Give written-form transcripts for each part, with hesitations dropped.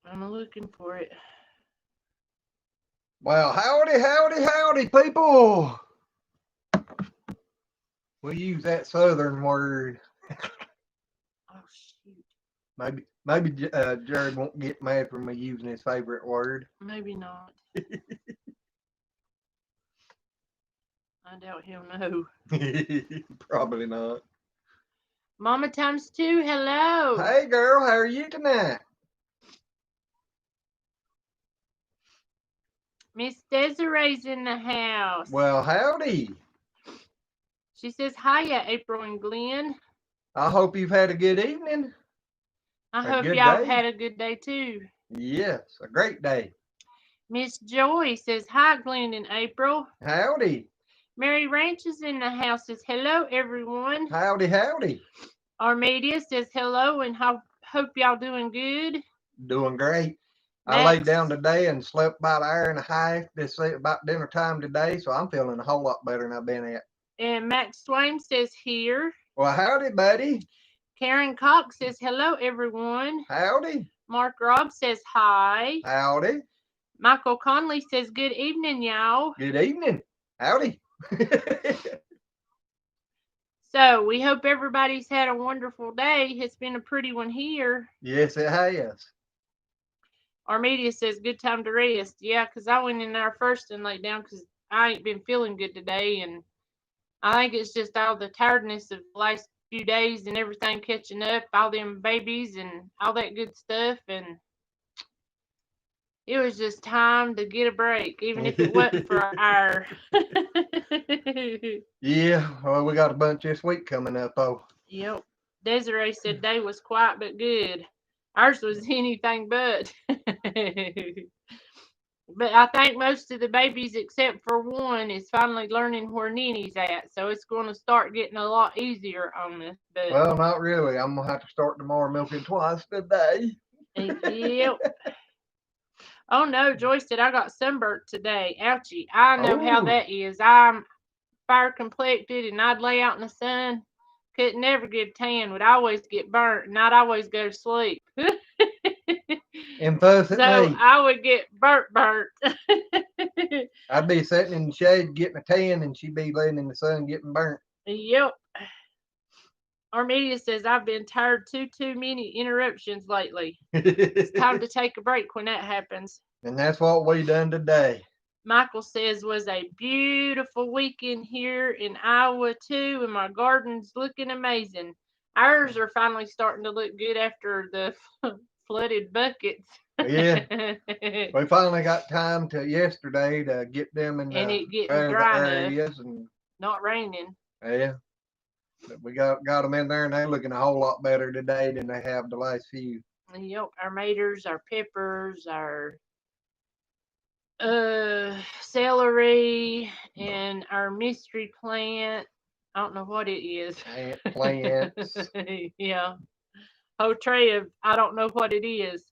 I'm looking for it. Well, howdy, howdy, howdy, people. We use that southern word. Oh, shoot. Maybe Jared won't get mad for me using his favorite word. Maybe not. I doubt he'll know. Probably not. Mama times two, hello. Hey, girl, how are you tonight? Miss Desiree's in the house. Well, howdy. She says, hiya, April and Glenn. I hope you've had a good evening. I A hope good y'all day. had a good day too. Yes, a great day. Miss Joy says, hi, Glenn and April. Howdy. Mary Ranch is in the house, says, hello, everyone. Howdy, howdy. Armedia says, hello, and hope y'all doing good. Doing great. I Max, laid down today and slept about an hour and a half this about dinner time today, so I'm feeling a whole lot better than I've been at. And Max Swain says, here. Well, howdy, buddy. Karen Cox says, hello, everyone. Howdy. Mark Robb says, hi. Howdy. Michael Conley says, good evening, y'all. Good evening. Howdy. So we hope everybody's had a wonderful day. It's been a pretty one here. Yes, it has. Armedia says, good time to rest. Yeah, because I went in there first and laid down because I ain't been feeling good today. And I think it's just all the tiredness of the last few days and everything catching up, all them babies and all that good stuff. And it was just time to get a break, even if it wasn't for an hour. Yeah, well, we got a bunch this week coming up, though. Yep. Desiree said day was quiet but good. Ours was anything but. But I think most of the babies, except for one, is finally learning where Nini's at. So it's going to start getting a lot easier on us. But Well, not really. I'm going to have to start tomorrow milking twice a day. yep. Oh no, Joyce said I got sunburnt today. Ouchie. I know how that is. I'm fire complected and I'd lay out in the sun. Could never get a tan, would always get burnt, and I'd always go to sleep. And fuss at So me. I would get burnt. I'd be sitting in the shade getting a tan, and she'd be laying in the sun getting burnt. Yep. Armedia says I've been tired too many interruptions lately. It's time to take a break when that happens. And that's what we done today. Michael says was a beautiful weekend here in Iowa too, and my garden's looking amazing. Ours are finally starting to look good after the flooded buckets. Yeah, we finally got time to yesterday to get them in and the it getting other dry areas, enough, and not raining. yeah, but we got them in there, and they're looking a whole lot better today than they have the last few. Yep, our maters, our peppers, our celery, and our mystery plant. I don't know what it is. Plants. Yeah. Whole tray of I don't know what it is.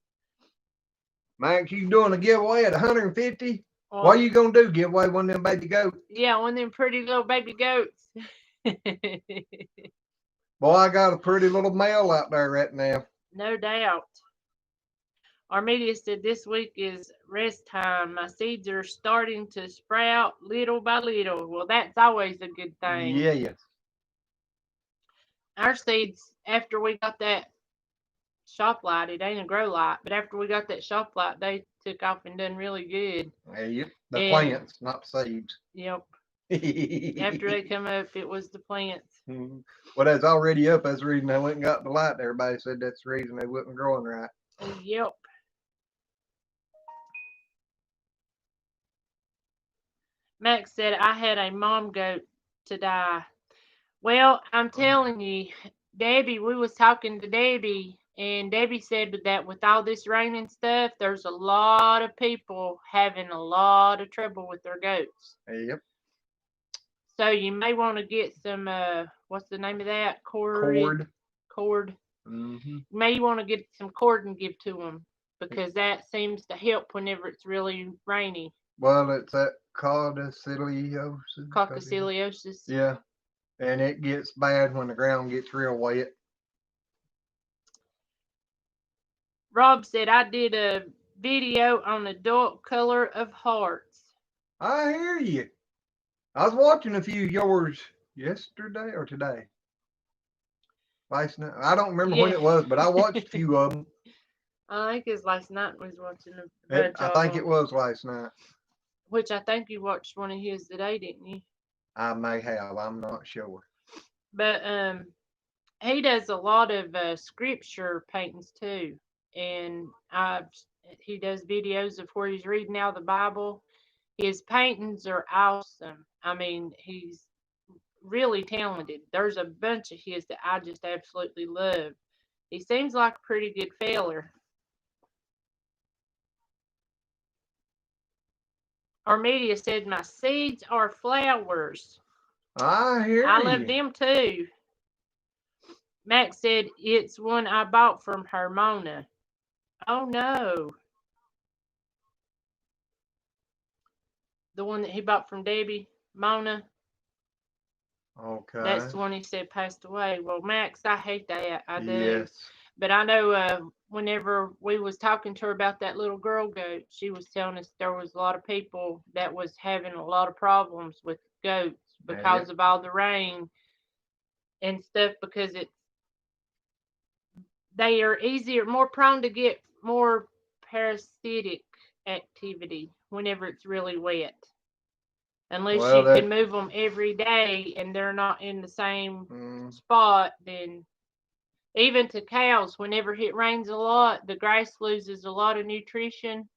Max, you doing a giveaway at 150? Well, what are you gonna do? Give away one of them baby goats? Yeah, one of them pretty little baby goats. Boy, I got a pretty little male out there right now. No doubt. Armedia said this week is rest time. My seeds are starting to sprout little by little. Well, that's always a good thing. Yes. Our seeds, after we got that shop light, it ain't a grow light, but after we got that shop light, they took off and done really good. Yep. The plants, not the seeds. Yep. After they come up, it was the plants. Well, that's already up. That's the reason they went and got the light. Everybody said that's the reason they wasn't growing right. Yep. Max said I had a mom goat to die. Well, I'm telling you, Debbie, we was talking to Debbie, and Debbie said that with all this rain and stuff, there's a lot of people having a lot of trouble with their goats. Yep. So you may want to get some, what's the name of that? Cord. Mm-hmm. You may want to get some cord and give to them because that seems to help whenever it's really rainy. Well, it's that coccidiosis. Coccidiosis. Yeah. And it gets bad when the ground gets real wet. Rob said, I did a video on adult color of hearts. I hear you. I was watching a few of yours yesterday or today. Last night. I don't remember when Yeah. it was, but I watched a few of them. I think it's last night we was watching a bunch I of think them. it was last night. Which I think you watched one of his today, didn't you? I may have. I'm not sure. But he does a lot of scripture paintings too, and he does videos of where he's reading out the Bible. His paintings are awesome. I mean, he's really talented. There's a bunch of his that I just absolutely love. He seems like a pretty good feller. Armedia said, my seeds are flowers. I hear I love you. them too. Max said, it's one I bought from her, Mona. Oh no. The one that he bought from Debbie, Mona. Okay. That's the one he said passed away. Well, Max, I hate that. I do. Yes. But I know whenever we was talking to her about that little girl goat, she was telling us there was a lot of people that was having a lot of problems with goats because Yep. of all the rain and stuff, because they are easier, more prone to get more parasitic activity whenever it's really wet. Unless Well, you can move them every day and they're not in the same spot, then even to cows, whenever it rains a lot, the grass loses a lot of nutrition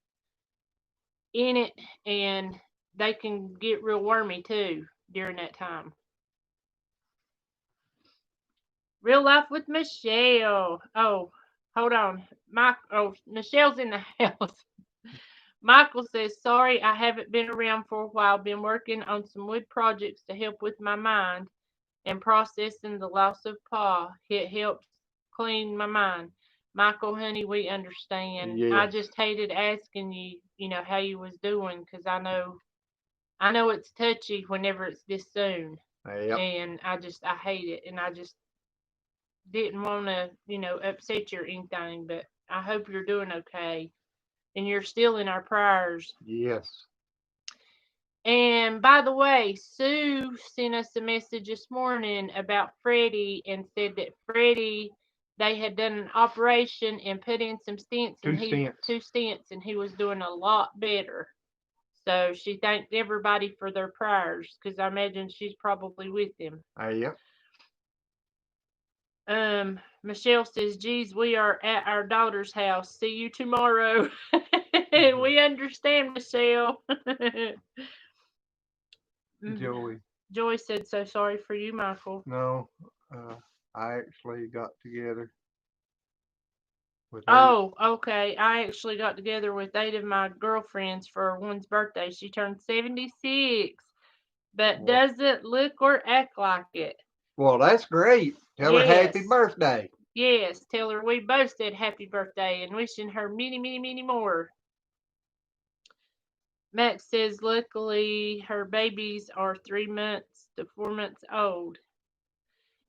in it, and they can get real wormy too during that time. Real life with Michelle. Oh, hold on. Michelle's in the house. Michael says, sorry, I haven't been around for a while. Been working on some wood projects to help with my mind and processing the loss of Pa. It helps clean my mind. Michael, honey, we understand. yes. I just hated asking you, how you was doing, because I know it's touchy whenever it's this soon, Yep. and I hate it, and I just didn't want to, upset you or anything, but I hope you're doing okay, and you're still in our prayers. Yes. And by the way, Sue sent us a message this morning about Freddie and said that Freddie, they had done an operation and put in some stents, and two stents, and he was doing a lot better. So she thanked everybody for their prayers, because I imagine she's probably with him. Yep. Michelle says, geez, we are at our daughter's house. See you tomorrow. We understand, Michelle. Joey. Joy said, so sorry for you, Michael. No, I actually got together with okay. I actually got together with 8 of my girlfriends for one's birthday. She turned 76, but doesn't look or act like it. Well, that's great. Tell her happy birthday. Yes, tell her we both said happy birthday and wishing her many, many, many more. Max says, luckily her babies are 3 months to 4 months old.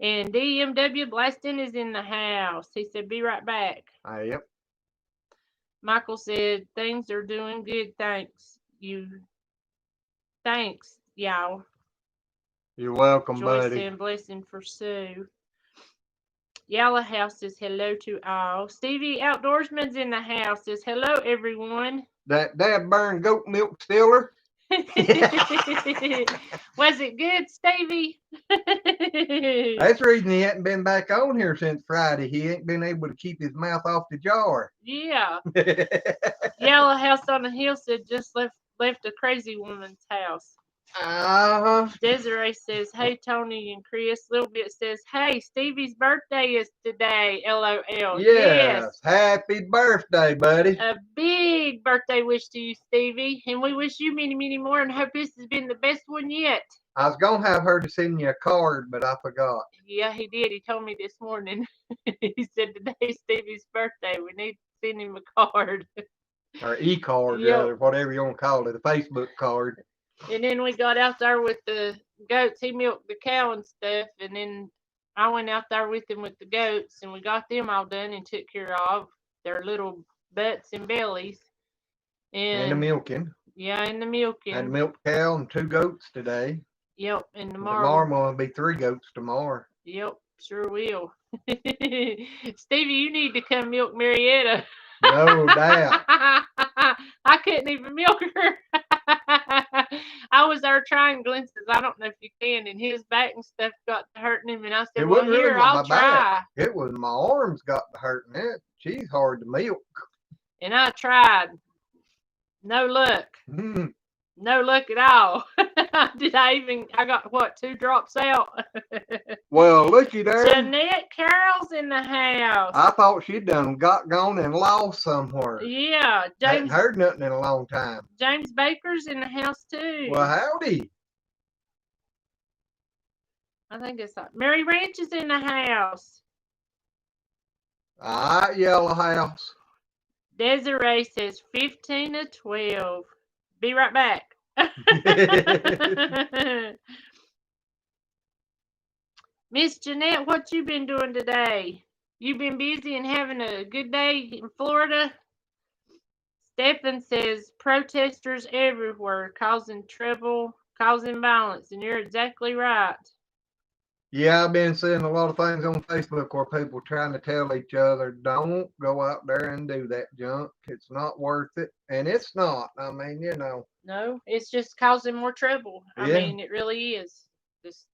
And DMW Blaston is in the house. He said, be right back. Yep. Michael said, things are doing good. Thanks, y'all. You're welcome, Joyce buddy. said, blessing for Sue. Yellow House says hello to all. Stevie Outdoorsman's in the house. Says hello, everyone. That dad burned goat milk stiller. Was it good, Stevie? That's the reason he hadn't been back on here since Friday. He ain't been able to keep his mouth off the jar. Yeah. Yellow House on the Hill said just left a crazy woman's house. Desiree says, hey, Tony and Chris. Little Bit says, hey, Stevie's birthday is today. LOL. Yes. Happy birthday, buddy. A big birthday wish to you, Stevie. And we wish you many, many more and hope this has been the best one yet. I was going to have her to send you a card, but I forgot. Yeah, he did. He told me this morning. He said, today's Stevie's birthday. We need to send him a card. Or e-card, rather, whatever you want to call it, a Facebook card. And then we got out there with the goats. He milked the cow and stuff. And then I went out there with him with the goats, and we got them all done and took care of. their little butts and bellies. And the milking. Yeah, and the milking. And milk cow and 2 goats today. Yep, and Tomorrow will be 3 goats tomorrow. Yep, sure will. Stevie, you need to come milk Marietta. No doubt. I couldn't even milk her. I was there trying glances. I don't know if you can, and his back and stuff got to hurting him, and I said, "Well, really here, I'll try." It was my arms got to hurting. It. She's hard to milk. And I tried. No luck. No luck at all. I got what, 2 drops out? Well, looky there. Jeanette Carroll's in the house. I thought she'd gone and lost somewhere. Yeah. I hadn't heard nothing in a long time. James Baker's in the house too. Well, howdy. I think it's like Mary Ranch is in the house. All right, Yellow House. Desiree says 15 to 12. Be right back. Miss Jeanette, what you been doing today? You been busy and having a good day in Florida? Stephen says protesters everywhere causing trouble, causing violence, and you're exactly right. Yeah, I've been seeing a lot of things on Facebook where people trying to tell each other, don't go out there and do that junk. It's not worth it. And it's not. I mean, you know. No, it's just causing more trouble. I mean, it really is. Just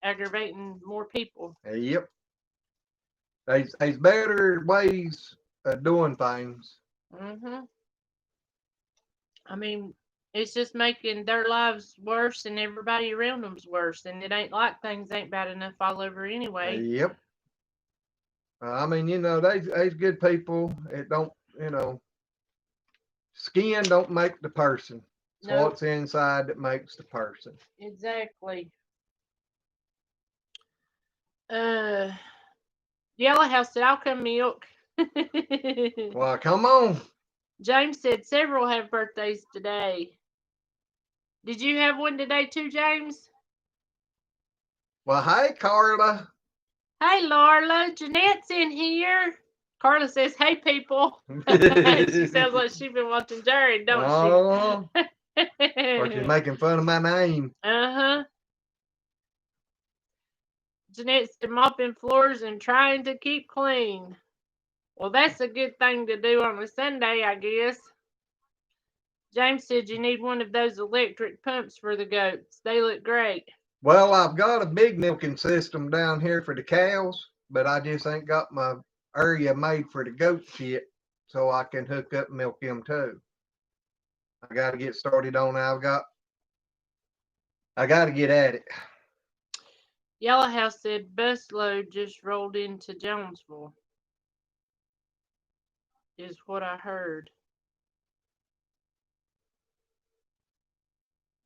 aggravating more people. Yep. There's better ways of doing things. Mm-hmm. I mean, it's just making their lives worse and everybody around them's worse. And it ain't like things ain't bad enough all over anyway. Yep. I mean, you know, they's good people. It don't, you know, skin don't make the person. It's what's inside that makes the person. Exactly. Yellow House said, I'll come milk. Well, come on. James said several have birthdays today. Did you have one today too, James? Well, hey, Carla. Hey, Larla. Jeanette's in here. Carla says, hey, people. She sounds like she's been watching Jerry, don't she? Or she's making fun of my name. Uh-huh. Jeanette's mopping floors and trying to keep clean. Well, that's a good thing to do on a Sunday, I guess. James said you need one of those electric pumps for the goats. They look great. Well, I've got a big milking system down here for the cows, but I just ain't got my area made for the goats yet, so I can hook up and milk them too. I got to get started on that. I got to get at it. Yellow House said busload just rolled into Jonesville. Is what I heard.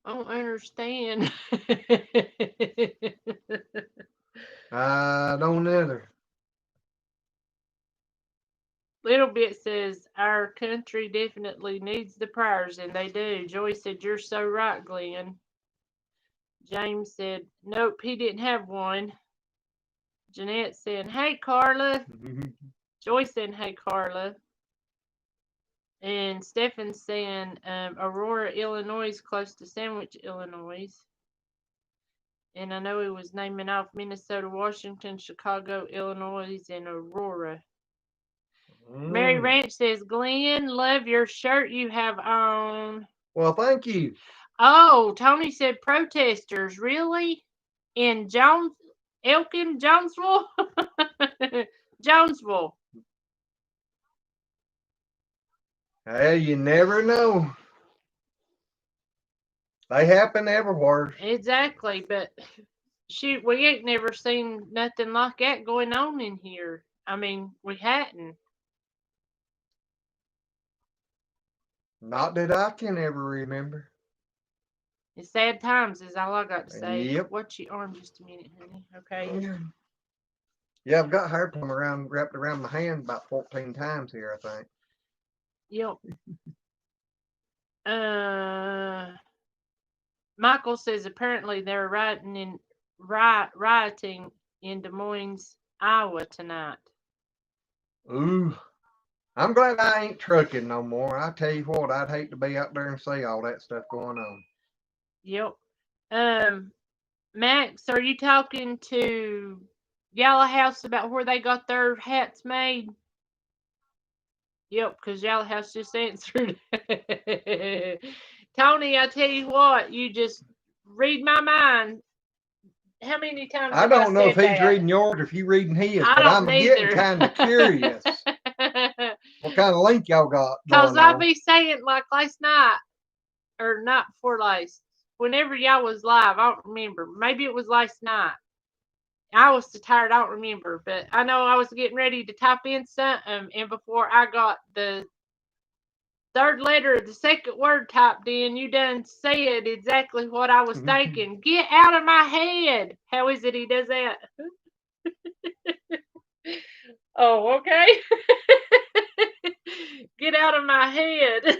I don't understand. I don't either. Little Bit says, our country definitely needs the prayers, and they do. Joy said, you're so right, Glenn. James said, nope, he didn't have one. Jeanette said, hey, Carla. Joy said, hey, Carla. And Stefan's saying, Aurora, Illinois is close to Sandwich, Illinois. And I know he was naming off Minnesota, Washington, Chicago, Illinois, and Aurora. Mary Ranch says, Glenn, love your shirt you have on. Well, thank you. Oh, Tony said protesters. Really? In Elkin, Jonesville? Jonesville. Hey, you never know. They happen everywhere. Exactly, but shoot, we ain't never seen nothing like that going on in here. I mean, we hadn't. Not that I can ever remember. It's sad times is all I got to say. Yep. Watch your arm just a minute, honey. Okay. Yeah, I've got hair plumb wrapped around my hand about 14 times here, I think. Yep. Michael says apparently they're rioting in Des Moines, Iowa tonight. Ooh. I'm glad I ain't trucking no more. I tell you what, I'd hate to be out there and see all that stuff going on. Yep. Max, are you talking to Yellow House about where they got their hats made? Yep, because Yellow House just answered. Tony, I tell you what, you just read my mind. How many times I have I don't know if said he's that? reading yours or if you reading his, I but don't I'm getting neither. kind of curious. What kind of link y'all got Because going I on? be saying like last night, or not before last, whenever y'all was live, I don't remember. Maybe it was last night. I was so tired, I don't remember. But I know I was getting ready to type in something, and before I got the third letter of the second word typed in, you done said exactly what I was thinking. Get out of my head. How is it he does that? Oh, okay. Get out of my head.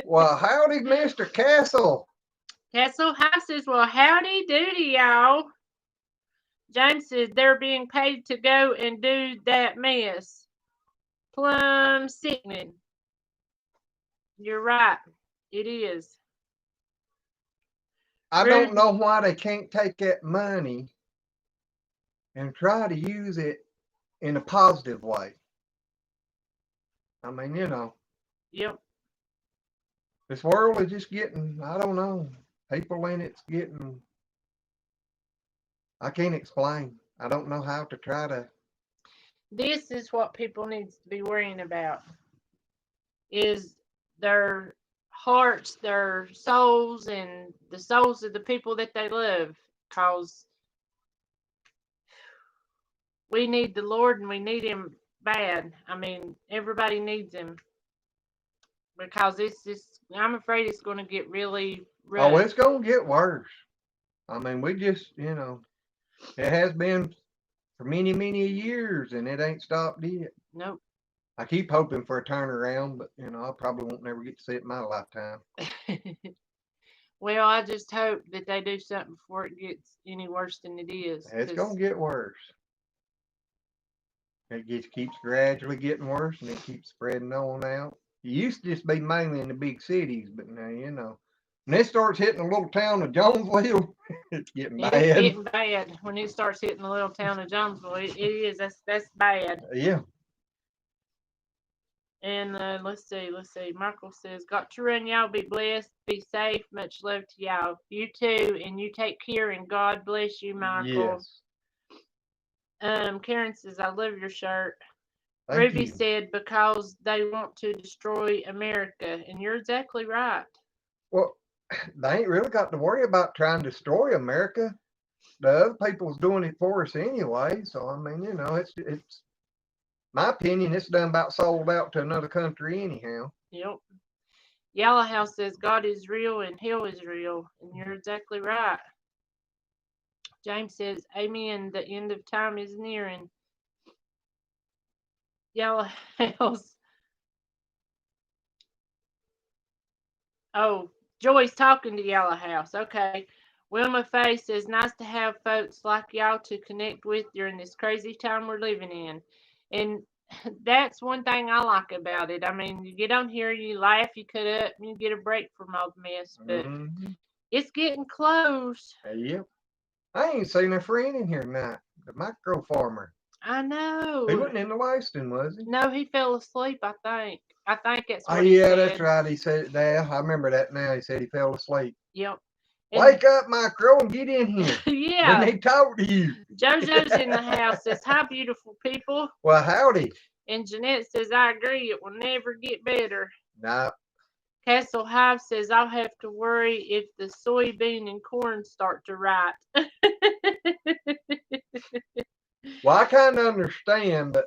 Well, howdy, Mr. Castle. Castle High says, well, howdy doody, y'all. James says they're being paid to go and do that mess. Plum sickening. You're right. It is. I don't know why they can't take that money and try to use it in a positive way. I mean, Yep. this world is just getting, I don't know, people in it's getting, I can't explain. I don't know how to try to. This is what people need to be worrying about. Is their hearts, their souls, and the souls of the people that they love. Because we need the Lord and we need Him bad. I mean, everybody needs Him. Because I'm afraid it's going to get really rough. Oh, it's going to get worse. I mean, we just, it has been for many, many years and it ain't stopped yet. Nope. I keep hoping for a turnaround, but, I probably won't never get to see it in my lifetime. Well, I just hope that they do something before it gets any worse than it is. It's going to get worse. It just keeps gradually getting worse and it keeps spreading on out. It used to just be mainly in the big cities, but now, when it starts hitting the little town of Jonesville, it's getting bad. It's getting bad when it starts hitting the little town of Jonesville. It is. That's bad. Yeah. And let's see. Michael says, "Got to run, y'all. Be blessed. Be safe. Much love to y'all. You too, and you take care. And God bless you, Michael." Yes. Karen says, "I love your shirt." Thank Ruby you. said, "Because they want to destroy America," and you're exactly right. Well, they ain't really got to worry about trying to destroy America. The other people's doing it for us anyway. So I mean, it's my opinion. It's done about sold out to another country anyhow. Yep. Yellow House says God is real and hell is real, and you're exactly right. James says, "Amen. The end of time is nearing." Yellow House. Oh, Joy's talking to Yellow House. Okay. Wilma Faye says, "Nice to have folks like y'all to connect with during this crazy time we're living in." And that's one thing I like about it. I mean, you get on here, you laugh, you cut up, and you get a break from all the mess. But it's getting close. Yep. I ain't seen a friend in here tonight. The micro farmer. I know. He wasn't in the wasting, was he? No, he fell asleep, I think. I think that's what Oh, he yeah, said. that's right. He said that. I remember that now. He said he fell asleep. Yep. Wake up, Micro, and get in here. Yeah. We need to talk to you. JoJo's in the house. Says, "Hi, beautiful people." Well, howdy. And Jeanette says, "I agree. It will never get better." Nah. Castle Hive says, "I'll have to worry if the soybean and corn start to rot." Well, I kind of understand, but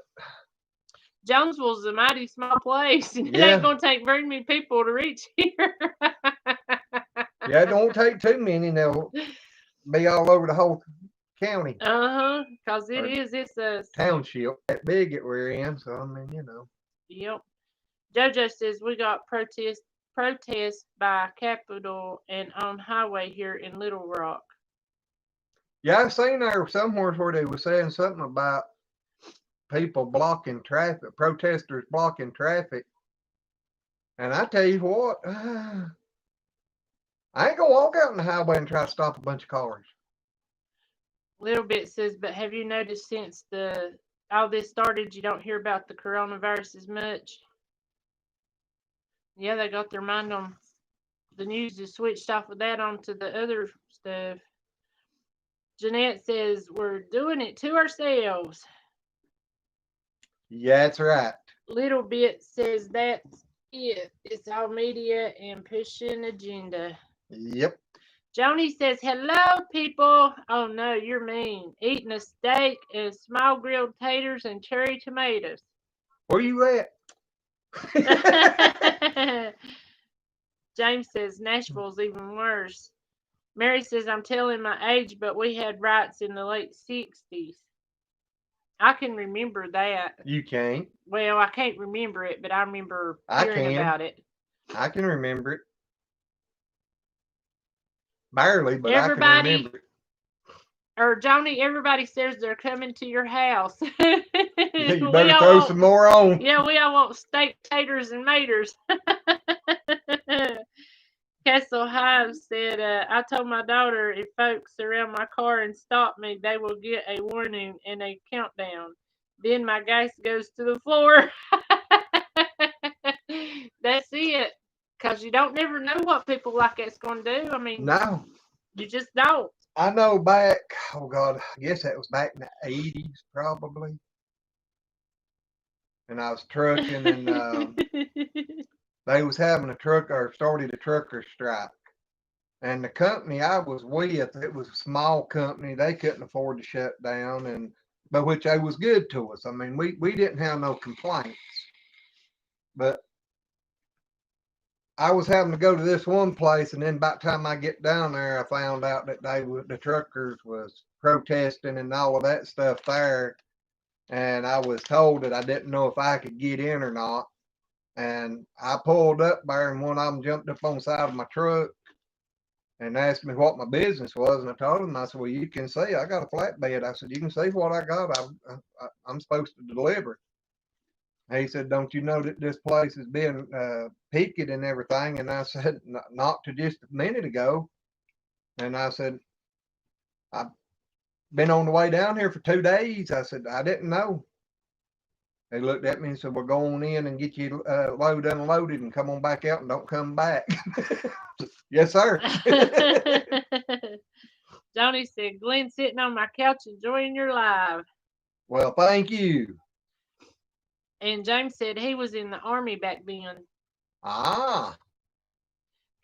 Jonesville's a mighty small place, and it yeah, ain't going to take very many people to reach here. yeah, it don't take too many. They'll be all over the whole county Because or it's a township that big that we're in. So I mean, Yep. JoJo says we got protests by Capitol and on highway here in Little Rock. Yeah, I've seen there somewhere where they were saying something about people blocking traffic, protesters blocking traffic. And I tell you what, I ain't gonna walk out on the highway and try to stop a bunch of cars. Little Bit says, but have you noticed since all this started, you don't hear about the coronavirus as much? Yeah, they got their mind on the news, just switched off of that onto the other stuff. Jeanette says, we're doing it to ourselves. Yeah, that's right. Little Bit says that's it. It's all media and pushing agenda. Yep. Joni says, hello, people. Oh, no, you're mean. Eating a steak and small grilled taters and cherry tomatoes. Where you at? James says, Nashville's even worse. Mary says, I'm telling my age, but we had riots in the late 60s. I can remember that. You can't. Well, I can't remember it, but I remember hearing about it. I can remember it. Barely, but Everybody, I can remember it. Or Johnny, everybody says they're coming to your house. You better throw some more on. Yeah, we all want steak, taters, and maters. Castle Hives said, I told my daughter if folks surround my car and stop me, they will get a warning and a countdown. Then my gas goes to the floor. That's it. Because you don't never know what people like that's going to do. I mean, no, you just don't. I know back, oh God, I guess that was back in the 80s probably. And I was trucking and they was having started a trucker strike. And the company I was with, it was a small company. They couldn't afford to shut down, but which they was good to us. I mean, we didn't have no complaints. But I was having to go to this one place, and then by the time I get down there, I found out that the truckers was protesting and all of that stuff there. And I was told that I didn't know if I could get in or not. And I pulled up there, and one of them jumped up on the side of my truck and asked me what my business was. And I told him, I said, well, you can see I got a flatbed. I said, you can see what I got. I'm supposed to deliver. He said, don't you know that this place is being picketed and everything? And I said, not to just a minute ago. And I said, I've been on the way down here for 2 days. I said, I didn't know. They looked at me and said, well, go on in and get your load unloaded and come on back out and don't come back. Yes, sir. Johnny said, Glenn sitting on my couch enjoying your live. Well, thank you. And James said he was in the Army back then. Ah.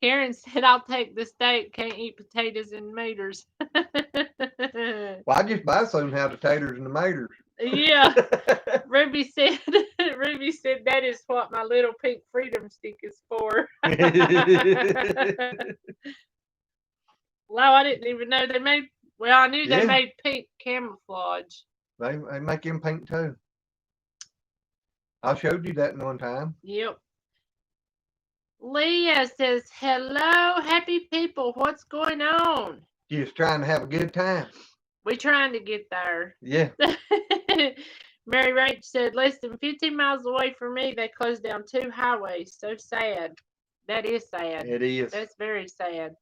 Karen said, I'll take the steak, can't eat potatoes and maters. Well, I just buy some have the taters and the maters. Yeah. Ruby said that is what my little pink freedom stick is for. Wow, I didn't even know they made, well, I knew they made pink camouflage. They make them pink too. I showed you that one time. Yep. Leah says, hello, happy people. What's going on? Just trying to have a good time. We're trying to get there. Yeah. Mary Rach said, less than 15 miles away from me, they closed down 2 highways. So sad. That is sad. It is. That's very sad.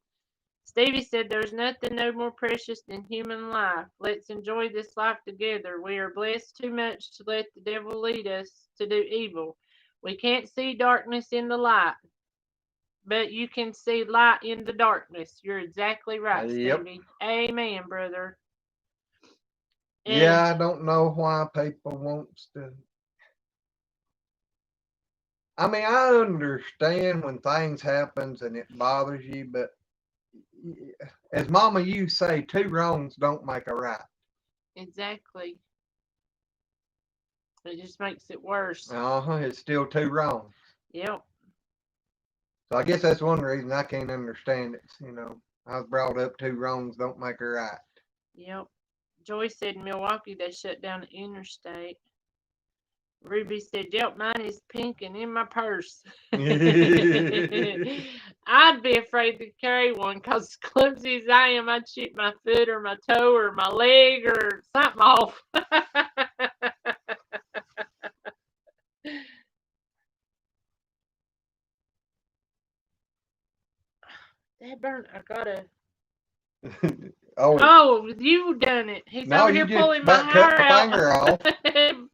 Stevie said, there's nothing no more precious than human life. Let's enjoy this life together. We are blessed too much to let the devil lead us to do evil. We can't see darkness in the light, but you can see light in the darkness. You're exactly right, Stevie. Amen, brother. And yeah, I don't know why people wants to. I mean, I understand when things happens and it bothers you, but as Mama you say, 2 wrongs don't make a right. Exactly. It just makes it worse. It's still 2 wrongs. Yep. So I guess that's one reason I can't understand it. You know, I was brought up 2 wrongs don't make a right. Yep. Joy said in Milwaukee they shut down the interstate. Ruby said, yep, mine is pink and in my purse. I'd be afraid to carry one because as clumsy as I am, I'd shoot my foot or my toe or my leg or something off. That burnt. I gotta. Oh, Oh, you done it. He's no, over you here just pulling my about cut hair my out. finger off.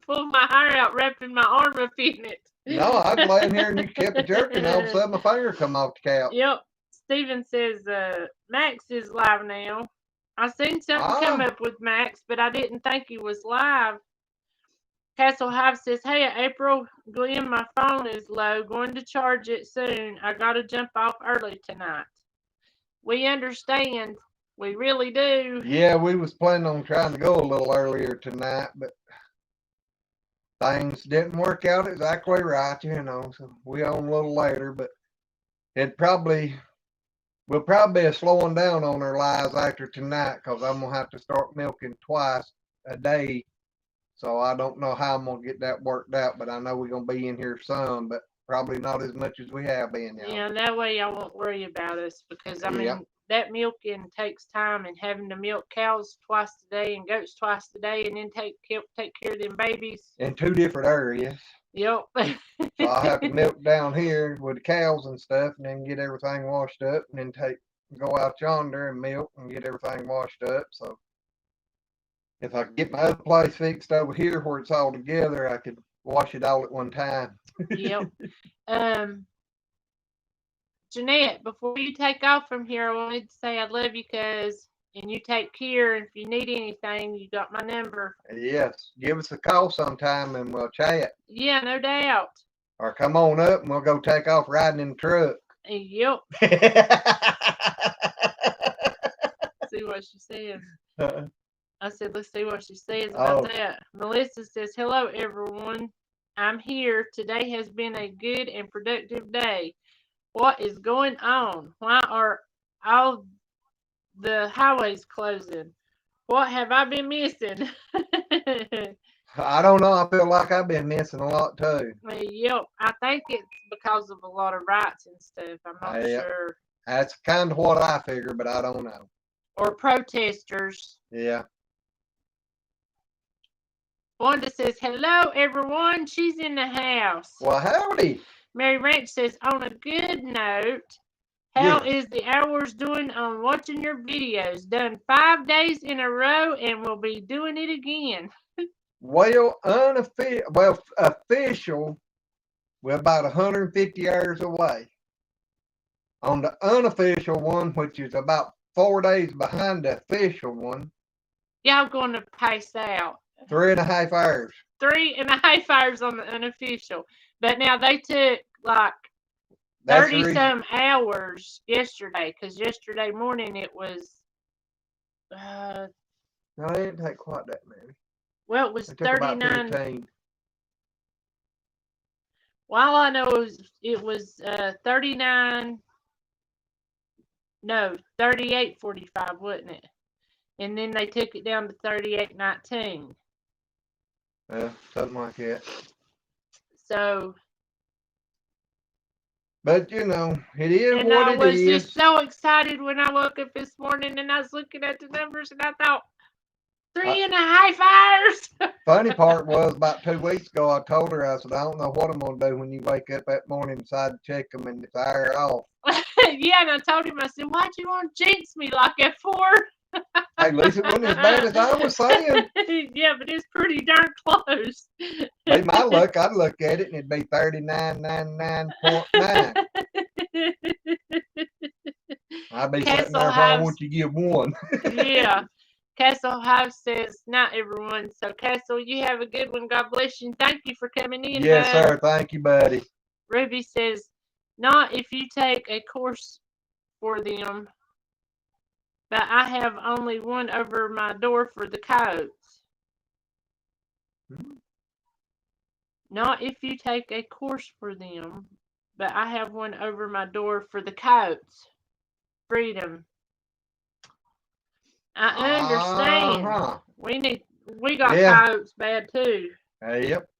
Pulling my hair out, wrapping my arm up in it. No, I was laying here and you kept a jerking. All of a sudden, my finger come off the couch. Yep. Steven says Max is live now. I seen something come up with Max, but I didn't think he was live. Castle Hive says, "Hey, April, Glenn, my phone is low. Going to charge it soon. I gotta jump off early tonight." We understand. We really do. Yeah, we was planning on trying to go a little earlier tonight, but things didn't work out exactly right, so we on a little later, but we'll probably be slowing down on our lives after tonight because I'm going to have to start milking twice a day. So I don't know how I'm going to get that worked out, but I know we're going to be in here some, but probably not as much as we have been. Yeah, that way y'all won't worry about us because, I mean, that milking takes time, and having to milk cows twice a day and goats twice a day and then take care of them babies. In 2 different areas. Yep. So I have to milk down here with the cows and stuff and then get everything washed up and then go out yonder and milk and get everything washed up. So if I could get my other place fixed over here where it's all together, I could wash it all at one time. Yep. Jeanette, before you take off from here, I wanted to say I love you, and you take care. And if you need anything, you got my number. Yes. Give us a call sometime and we'll chat. Yeah, no doubt. Or come on up and we'll go take off riding in the truck. Yep. See what she says. I said, let's see what she says about that. Melissa says, "Hello, everyone. I'm here. Today has been a good and productive day. What is going on? Why are all the highways closing? What have I been missing?" I don't know. I feel like I've been missing a lot too. Yep. I think it's because of a lot of riots and stuff. I'm not sure. That's kind of what I figure, but I don't know. Or protesters. Yeah. Wanda says, "Hello, everyone. She's in the house." Well, howdy. Mary Ranch says, "On a good note, how is the hours doing on watching your videos? Done 5 days in a row and we'll be doing it again." Well, official, we're about 150 hours away. On the unofficial one, which is about 4 days behind the official one. Y'all going to pace out. 3.5 hours. 3.5 hours on the unofficial. But now they took like 30-some hours yesterday, because yesterday morning it was... no, it didn't take quite that many. Well, it was 39. Well, all I know is it was 39... No, 38.45, wasn't it? And then they took it down to 38.19. Yeah, something like that. So... But, it is what it is. And I was just so excited when I woke up this morning and I was looking at the numbers and I thought, 3.5 hours? Funny part was about 2 weeks ago, I told her, I said, I don't know what I'm going to do when you wake up that morning and decide to check them and fire off. Yeah, and I told him, I said, "Why'd you want to jinx me like that for?" Hey, at least it wasn't as bad as I was saying. Yeah, but it's pretty darn close. Be my luck, I'd look at it and it'd be 39.99.9. I'd be sitting there why won't you give one? Yeah. Castle Hive says, "Not everyone." So, Castle, you have a good one. God bless you. Thank you for coming in. Yes, sir. Thank you, buddy. Ruby says, "Not if you take a course for them, but I have only one over my door for the coats." Not if you take a course for them, but I have one over my door for the coats. Freedom. I understand. We got coyotes bad too. Yep.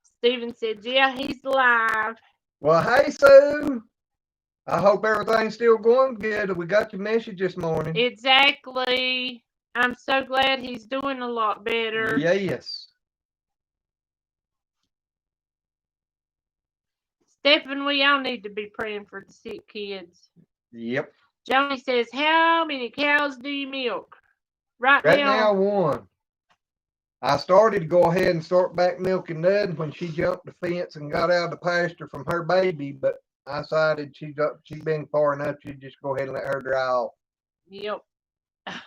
Steven said, "Yeah, he's alive." Well, hey, Sue. I hope everything's still going good. We got your message this morning. Exactly. I'm so glad he's doing a lot better. Yes. Stephen, we all need to be praying for the sick kids. Yep. Johnny says, how many cows do you milk? Right Right now, now, one. I started to go ahead and start back milking Nud when she jumped the fence and got out of the pasture from her baby, but I decided she'd been far enough, she'd just go ahead and let her dry off. yep.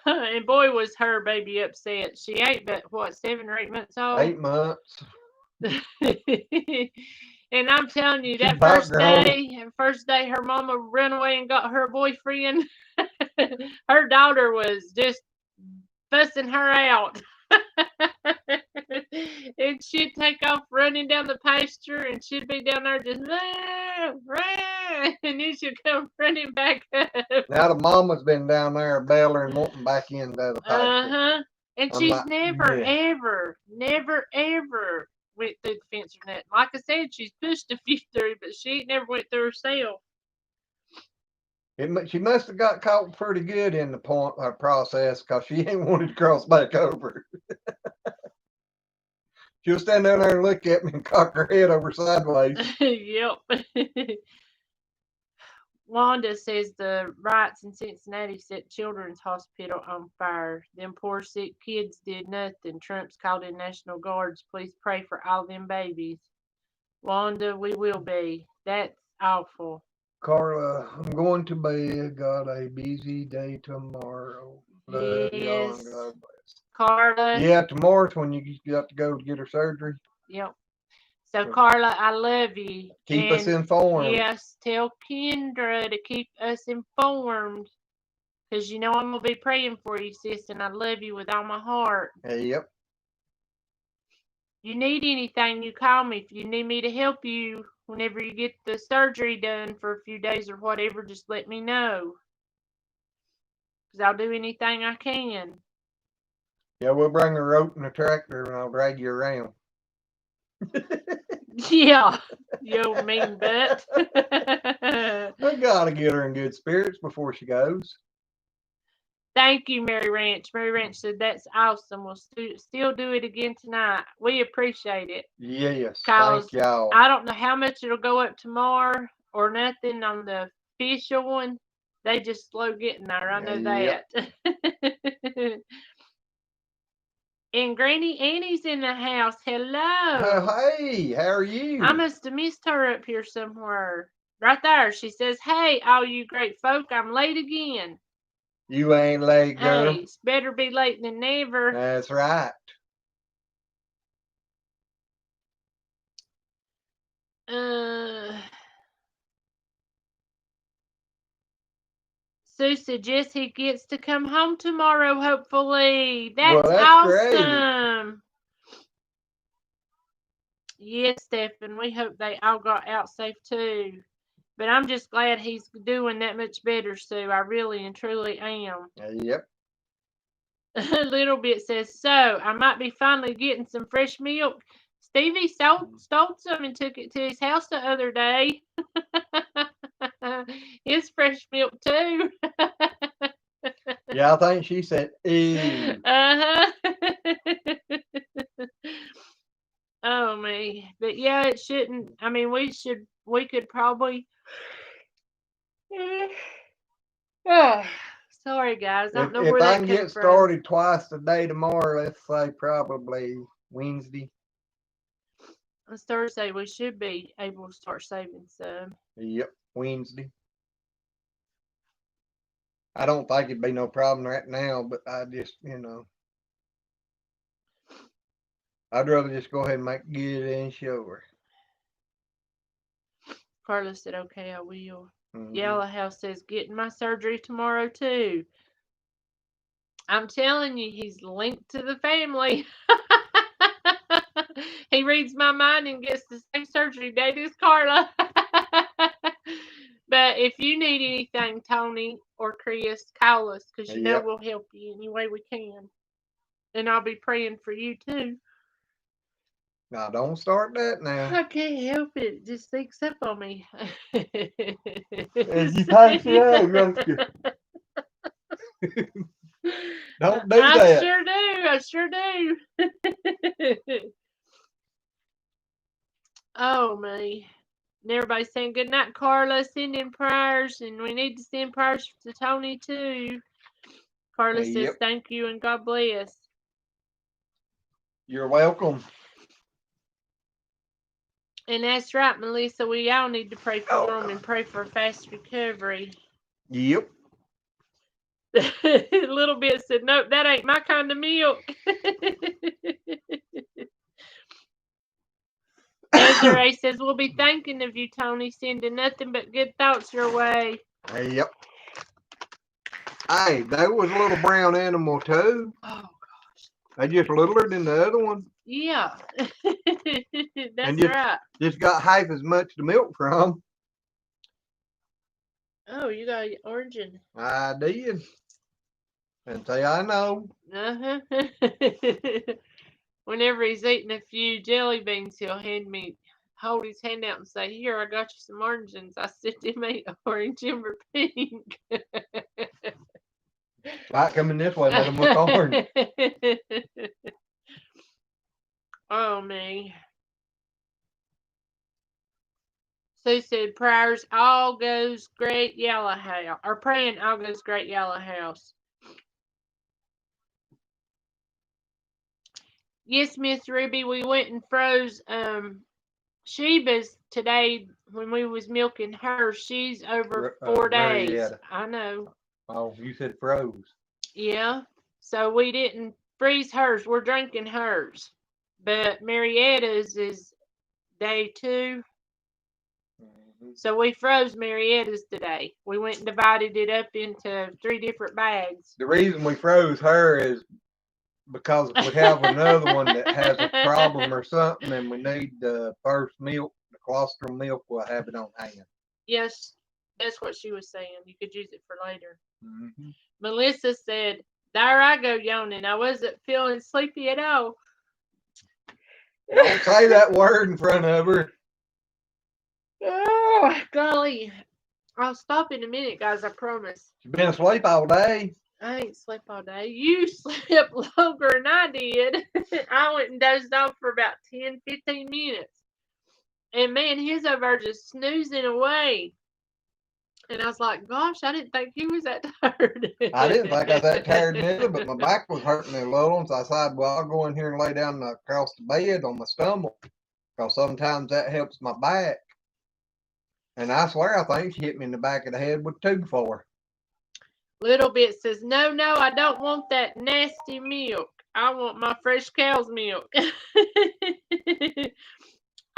And boy, was her baby upset. She ain't but, what, 7 or 8 months old? 8 months. And I'm telling you, She's that about grown. first day her mama ran away and got her boyfriend, her daughter was just fussing her out. And she'd take off running down the pasture and she'd be down there just rah, rah, and then she'd come running back up. Now the mama's been down there bellering, wanting back into the pasture. Uh-huh. And I'm she's like, never, yeah. ever went through the fence or nothing. Like I said, she's pushed a few through, but she ain't never went through herself. She must have got caught pretty good in the process, because she ain't wanted to cross back over. She'll stand down there and look at me and cock her head over sideways. Yep. Wanda says the riots in Cincinnati set Children's Hospital on fire. Them poor sick kids did nothing. Trump's called in National Guards. Please pray for all them babies. Wanda, we will be. That's awful. Carla, I'm going to bed. Got a busy day tomorrow. Love y'all and Yes. God bless. Carla. Yeah, tomorrow's when you got to go to get her surgery. Yep. So, Carla, I love you. Keep us informed. Yes, tell Kendra to keep us informed. Because you know I'm going to be praying for you, sis, and I love you with all my heart. Yep. You need anything, you call me. If you need me to help you whenever you get the surgery done for a few days or whatever, just let me know. Because I'll do anything I can. Yeah, we'll bring a rope and a tractor and I'll drag you around. Yeah, you old mean butt. I gotta get her in good spirits before she goes. Thank you, Mary Ranch. Mary Ranch said that's awesome. We'll still do it again tonight. We appreciate it. Yes, thank y'all. I don't know how much it'll go up tomorrow or nothing on the official one. They just slow getting there. I know that. And Granny Annie's in the house. Hello. Hey, how are you? I must have missed her up here somewhere. Right there. She says, hey, all you great folk, I'm late again. You ain't late, girl. Hey, it's better be late than never. That's right. Sue suggests he gets to come home tomorrow, hopefully. That's awesome. Great. Yes, Stephen, we hope they all got out safe too. But I'm just glad he's doing that much better, Sue. I really and truly am. Yep. A little bit says, so I might be finally getting some fresh milk. Stevie stole some and took it to his house the other day. It's fresh milk too. Yeah, I think she said, ew. Uh-huh. Oh, me. But yeah, it shouldn't. I mean, we could probably. Sorry, guys. I don't know where that came from. If I can get started twice a day tomorrow, let's say probably Wednesday. It's Thursday. We should be able to start saving some. Yep, Wednesday. I don't think it'd be no problem right now, but I just, I'd rather just go ahead and make good and sure. Carla said, okay, I will. Yellow House says, getting my surgery tomorrow too. I'm telling you, he's linked to the family. He reads my mind and gets the same surgery date as Carla. But if you need anything, Tony or Chris, call us because you know we'll help you any way we can. And I'll be praying for you too. Now, don't start that now. I can't help it. It just sneaks up on me. You pass it out, don't do that. I sure do. Oh, me. And everybody's saying good night, Carla. Send in prayers, and we need to send prayers to Tony too. Carla says thank you and God bless. You're welcome. And that's right, Melissa. We all need to pray for him and pray for a fast recovery. Yep. Little bit said, nope, that ain't my kind of milk. Desiree says, we'll be thinking of you, Tony, sending nothing but good thoughts your way. Yep. Hey, there was a little brown animal too. Oh, gosh. They just littler than the other one. Yeah. That's just, right. Just got half as much to milk from. Oh, you got origin. I did. And say, I know. Uh-huh. Whenever he's eating a few jelly beans, he'll hold his hand out and say, here, I got you some oranges. I said, them ain't orange, them are pink. Right, coming this way, let them look orange. Oh, me. Sue said, prayers, all goes great yellow house. Or praying, all goes great yellow house. Yes, Miss Ruby, we went and froze Sheba's today when we was milking her. She's over 4 days. Marietta. I know. Oh, you said froze. Yeah. So we didn't freeze hers. We're drinking hers. But Marietta's is day 2. So we froze Marietta's today. We went and divided it up into 3 different bags. The reason we froze her is because if we have another one that has a problem or something and we need the first milk, the colostrum milk, we'll have it on hand. Yes, that's what she was saying. You could use it for later. Mm-hmm. Melissa said, there I go yawning. I wasn't feeling sleepy at all. Don't say that word in front of her. Oh, golly. I'll stop in a minute, guys. I promise. She's been asleep all day. I ain't slept all day. You slept longer than I did. I went and dozed off for about 10, 15 minutes. And man, his over there just snoozing away. And I was like, gosh, I didn't think he was that tired. I didn't think I was that tired neither, but my back was hurting a little. And so I decided, well, I'll go in here and lay down across the bed on my stomach. Because sometimes that helps my back. And I swear, I think she hit me in the back of the head with 2 before. Little bit says, no, I don't want that nasty milk. I want my fresh cow's milk.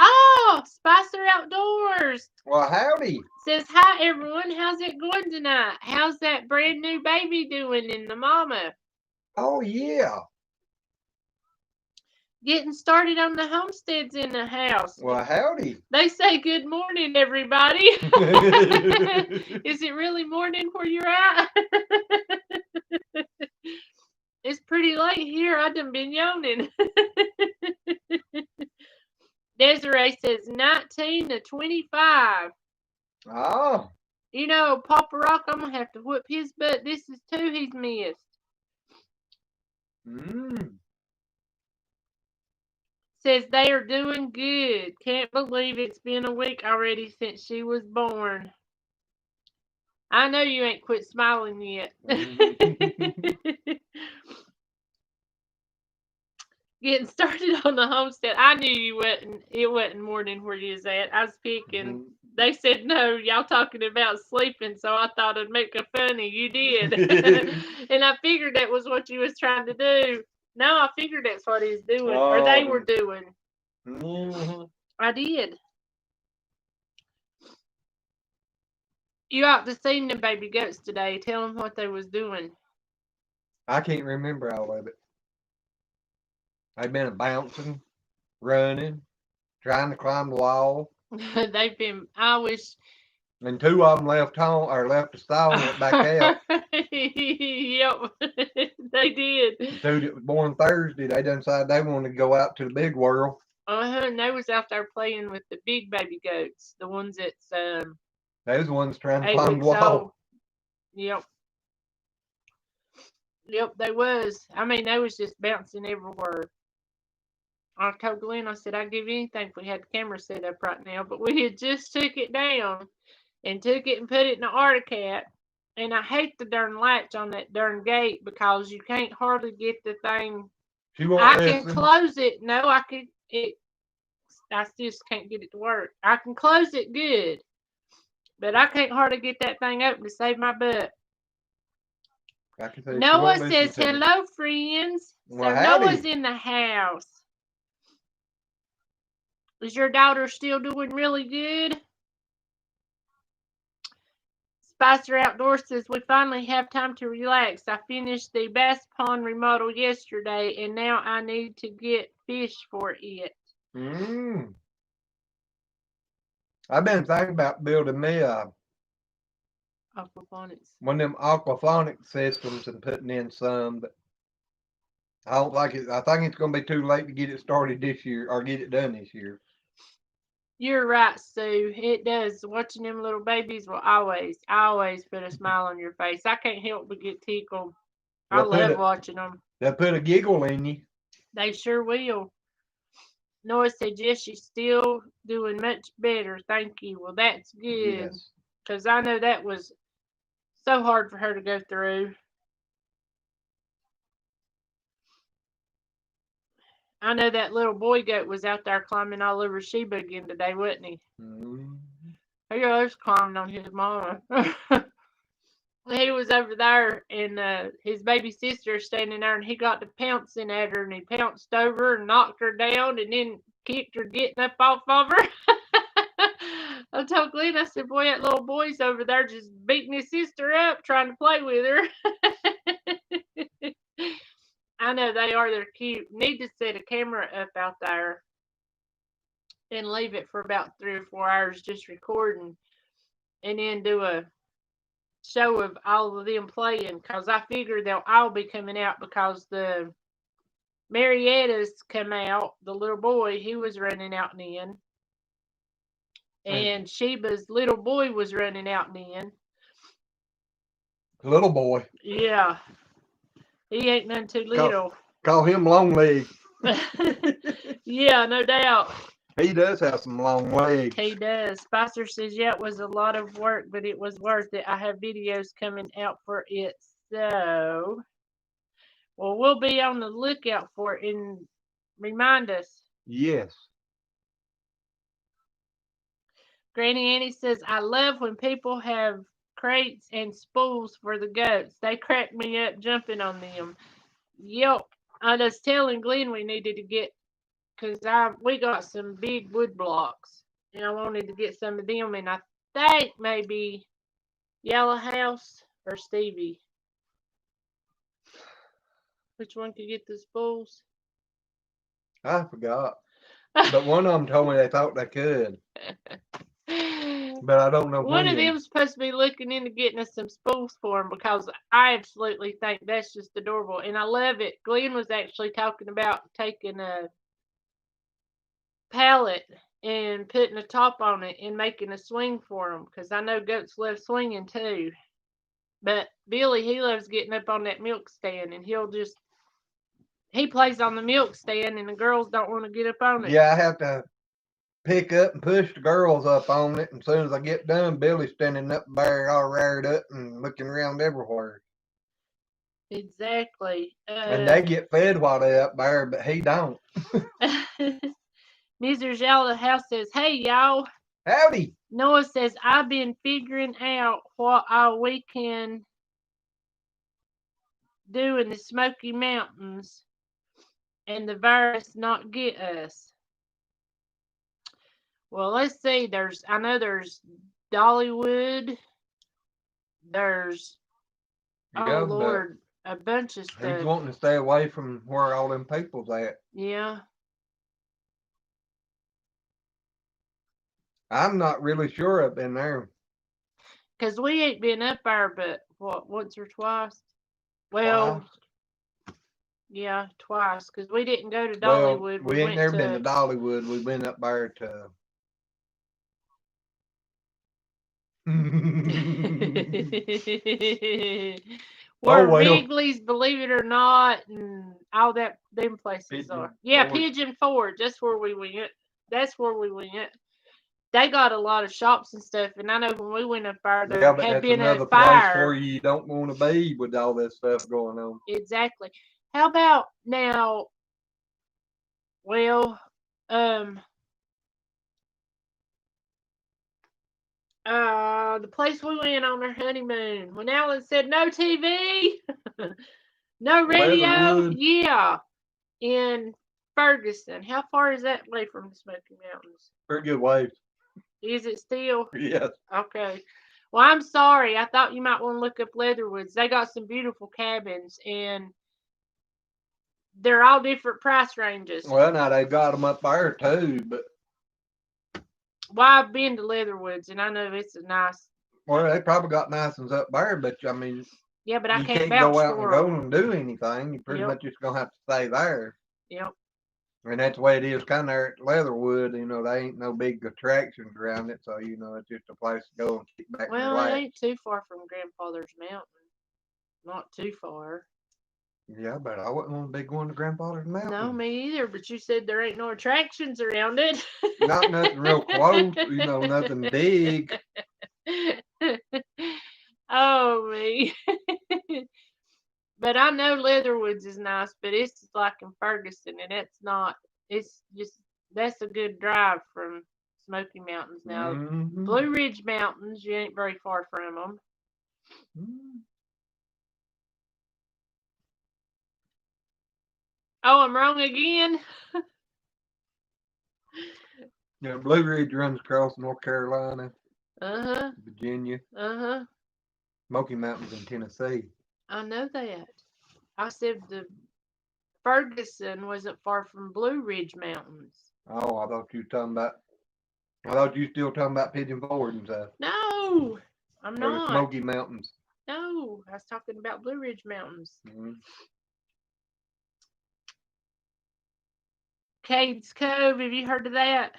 Oh, Spicer Outdoors. Well, howdy. Says, hi, everyone. How's it going tonight? How's that brand new baby doing and the mama? Oh, yeah. Getting started on the homesteads in the house. Well, howdy. They say good morning, everybody. Is it really morning where you're at? It's pretty late here. I done been yawning. Desiree says 19 to 25. Oh. You know, Papa Rock, I'm going to have to whoop his butt. This is 2 he's missed. Says they are doing good. Can't believe it's been a week already since she was born. I know you ain't quit smiling yet. Getting started on the homestead. I knew it wasn't morning where you was at. I was picking. They said no, y'all talking about sleeping, so I thought I'd make a funny. You did. And I figured that was what you was trying to do. No, I figured that's what he's doing, or they were doing. I did. You ought to see the baby goats today. Tell them what they was doing. I can't remember all of it. They've been bouncing, running, trying to climb the wall. They've been, I wish. And 2 of them left home or left the stall and went back out. Yep, they did. The 2 that was born Thursday, they decided they wanted to go out to the big world. And they was out there playing with the big baby goats, the ones that's Those ones trying to climb the wall. Old. Yep, they was. I mean, they was just bouncing everywhere. I told Glenn, I said, I'd give anything if we had the camera set up right now. But we had just took it down and took it and put it in the Articat. And I hate the darn latch on that darn gate because you can't hardly get the thing. She won't I listen. can close it. No, I just can't get it to work. I can close it good, but I can't hardly get that thing open to save my butt. I can say she Noah won't listen says, to me. hello, friends. Well, So howdy. Noah's in the house. Is your daughter still doing really good? Spicer Outdoors says, we finally have time to relax. I finished the bass pond remodel yesterday, and now I need to get fish for it. I've been thinking about building me Aquaponics. one of them aquaponic systems and putting in some, but I don't like it. I think it's going to be too late to get it started this year or get it done this year. You're right, Sue. It does. Watching them little babies will always put a smile on your face. I can't help but get tickled. I love watching them. They'll put a giggle in you. They sure will. Noah said, yes, she's still doing much better. Thank you. Well, that's good. Because I know that was so hard for her to go through. I know that little boy goat was out there climbing all over Sheba again today, wasn't he? He was climbing on his mama. He was over there, and his baby sister standing there, and he got to pouncing at her, and he pounced over and knocked her down, and then kicked her getting up off of her. I told Glenn, I said, boy, that little boy's over there just beating his sister up, trying to play with her. I know they are. They're cute. Need to set a camera up out there and leave it for about 3 or 4 hours just recording, and then do a show of all of them playing, because I figure they'll all be coming out because the Marietta's come out. The little boy, he was running out and in. And Sheba's little boy was running out and in. Little boy. Yeah. He ain't none too little. Call him long leg. Yeah, no doubt. He does have some long legs. He does. Spicer says, yeah, it was a lot of work, but it was worth it. I have videos coming out for it. So, well, we'll be on the lookout for it and remind us. Yes. Granny Annie says, I love when people have crates and spools for the goats. They crack me up jumping on them. Yep. I was telling Glenn we needed to get, because we got some big wood blocks, and I wanted to get some of them, and I think maybe Yellow House or Stevie. Which one could get the spools? I forgot. But one of them told me they thought they could. But I don't know One of them's supposed to be looking into getting us some spools for them, because I absolutely think that's just adorable, and I love it. Glenn was actually talking about taking a pallet and putting a top on it and making a swing for them, because I know goats love swinging too. But Billy, he loves getting up on that milk stand, and he plays on the milk stand, and the girls don't want to get up on it. Yeah, I have to pick up and push the girls up on it, and as soon as I get done, Billy's standing up there all reared up and looking around everywhere. Exactly. And they get fed while they're up there, but he don't. Mrs. Yellow House says, hey, y'all. Howdy. Noah says, I've been figuring out what all we can do in the Smoky Mountains and the virus not get us. Well, let's see. I know there's Dollywood. There's, oh, Lord, a bunch of stuff. He's wanting to stay away from where all them people's at. Yeah. I'm not really sure I've been there. Because we ain't been up there but, once or twice? Well, yeah, twice. Because we didn't go to Dollywood. We ain't never been to Dollywood. We've been up there to... Where Oh, well. Wrigley's, Believe It or Not, and all that them places are. Yeah, Forge. Pigeon Forge. That's where we went. That's where we went. They got a lot of shops and stuff, and I know when we went up there, Yeah, there but had that's been a another place fire. where you don't want to be with all this stuff going on. Exactly. How about now? Well, the place we went on our honeymoon when Alan said no TV, no radio. Leatherwood. Yeah, in Ferguson. How far is that away from the Smoky Mountains? Pretty good ways. Is it still? Yes. Okay. Well, I'm sorry. I thought you might want to look up Leatherwoods. They got some beautiful cabins, and they're all different price ranges. Well, now they got them up there too, but. Well, I've been to Leatherwoods, and I know it's a nice. Well, they probably got nice ones up there, but I mean. Yeah, but I you can't go vouch out for and them. go and do anything. You pretty much just gonna have to stay there. Yep. And that's the way it is kind of there at Leatherwood. They ain't no big attractions around it. So, it's just a place to go and sit back and Well, relax. it ain't too far from Grandfather's Mountain. Not too far. Yeah, but I wouldn't want to be going to Grandfather's Mountain. No, me either. But you said there ain't no attractions around it. Not nothing real close. Nothing big. Oh, me. But I know Leatherwoods is nice, but it's like in Ferguson, and it's not. It's just that's a good drive from Smoky Mountains. Now, Blue Ridge Mountains, you ain't very far from them. Oh, I'm wrong again. Yeah, Blue Ridge runs across North Carolina, Virginia, Smoky Mountains in Tennessee. I know that. I said the Ferguson wasn't far from Blue Ridge Mountains. Oh, I thought you still talking about Pigeon Forge and stuff. No, I'm or not. The Smoky Mountains. No, I was talking about Blue Ridge Mountains. Cades Cove, have you heard of that?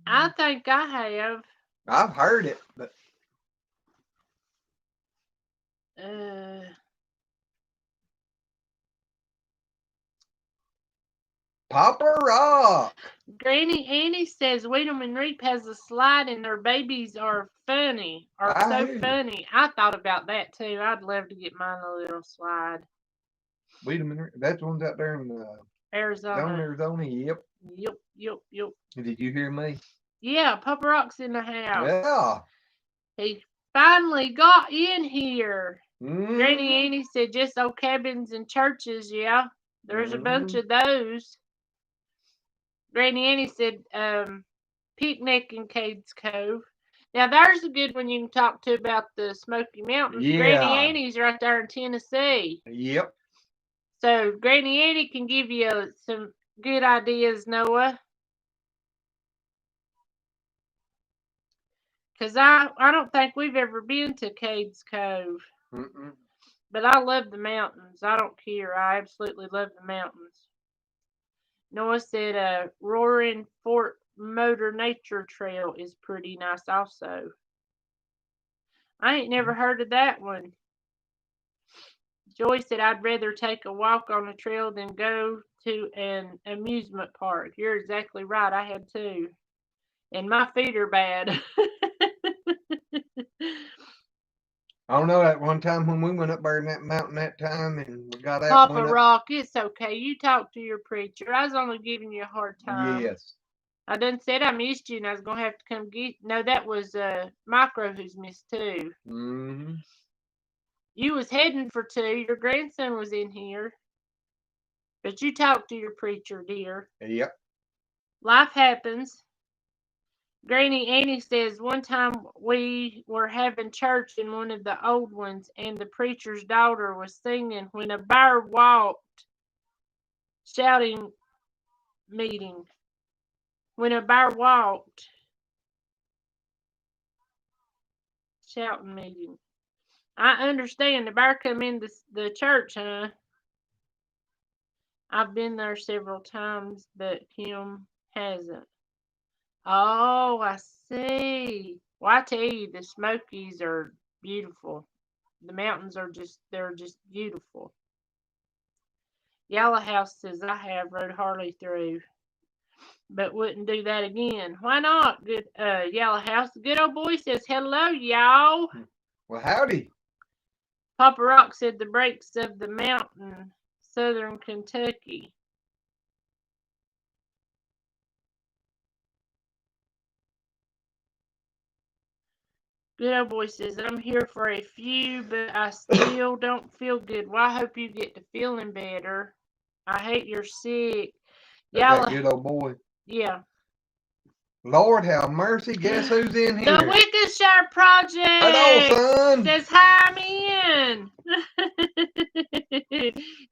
I think I have. I've heard it, but Papa Rock. Granny Annie says Weedham and Reap has a slide and their babies are funny. Funny. I thought about that too. I'd love to get mine a little slide. Weedham and Reap, that's the ones out there in Arizona. Yep. Yep. Did you hear me? Yeah, Papa Rock's in the house. Yeah. He finally got in here. Granny Annie said just old cabins and churches, yeah. There's a bunch of those. Granny Annie said picnic in Cades Cove. Now there's a good one you can talk to about the Smoky Mountains. Yeah. Granny Annie's right there in Tennessee. Yep. So Granny Annie can give you some good ideas, Noah. Because I don't think we've ever been to Cades Cove. But I love the mountains. I don't care. I absolutely love the mountains. Noah said Roaring Fort Motor Nature Trail is pretty nice also. I ain't never heard of that one. Joy said I'd rather take a walk on a trail than go to an amusement park. You're exactly right. I had too. And my feet are bad. I don't know, that one time when we went up there in that mountain that time and we got out. Papa Rock, it's okay. You talk to your preacher. I was only giving you a hard time. Yes. I done said I missed you and I was going to have to come get. No, that was Micro who's missed too. You was heading for 2. Your grandson was in here. But you talk to your preacher, dear. Yep. Life happens. Granny Annie says one time we were having church in one of the old ones and the preacher's daughter was singing when a bear walked shouting meeting. When a bear walked shouting meeting. I understand the bear come in the church, huh? I've been there several times, but Kim hasn't. Oh, I see. Well, I tell you, the Smokies are beautiful. The mountains are they're just beautiful. Yellow House says, I have rode Harley through, but wouldn't do that again. Why not? Good Yellow House. The good old boy says, hello, y'all. Well, howdy. Papa Rock said, the breaks of the mountain, southern Kentucky. Good old boy says, I'm here for a few, but I still don't feel good. Well, I hope you get to feeling better. I hate you're sick. That good old boy. Yeah. Lord have mercy. Guess who's in here? The Wickershire Project. Hello, son. Says, hi, I'm in.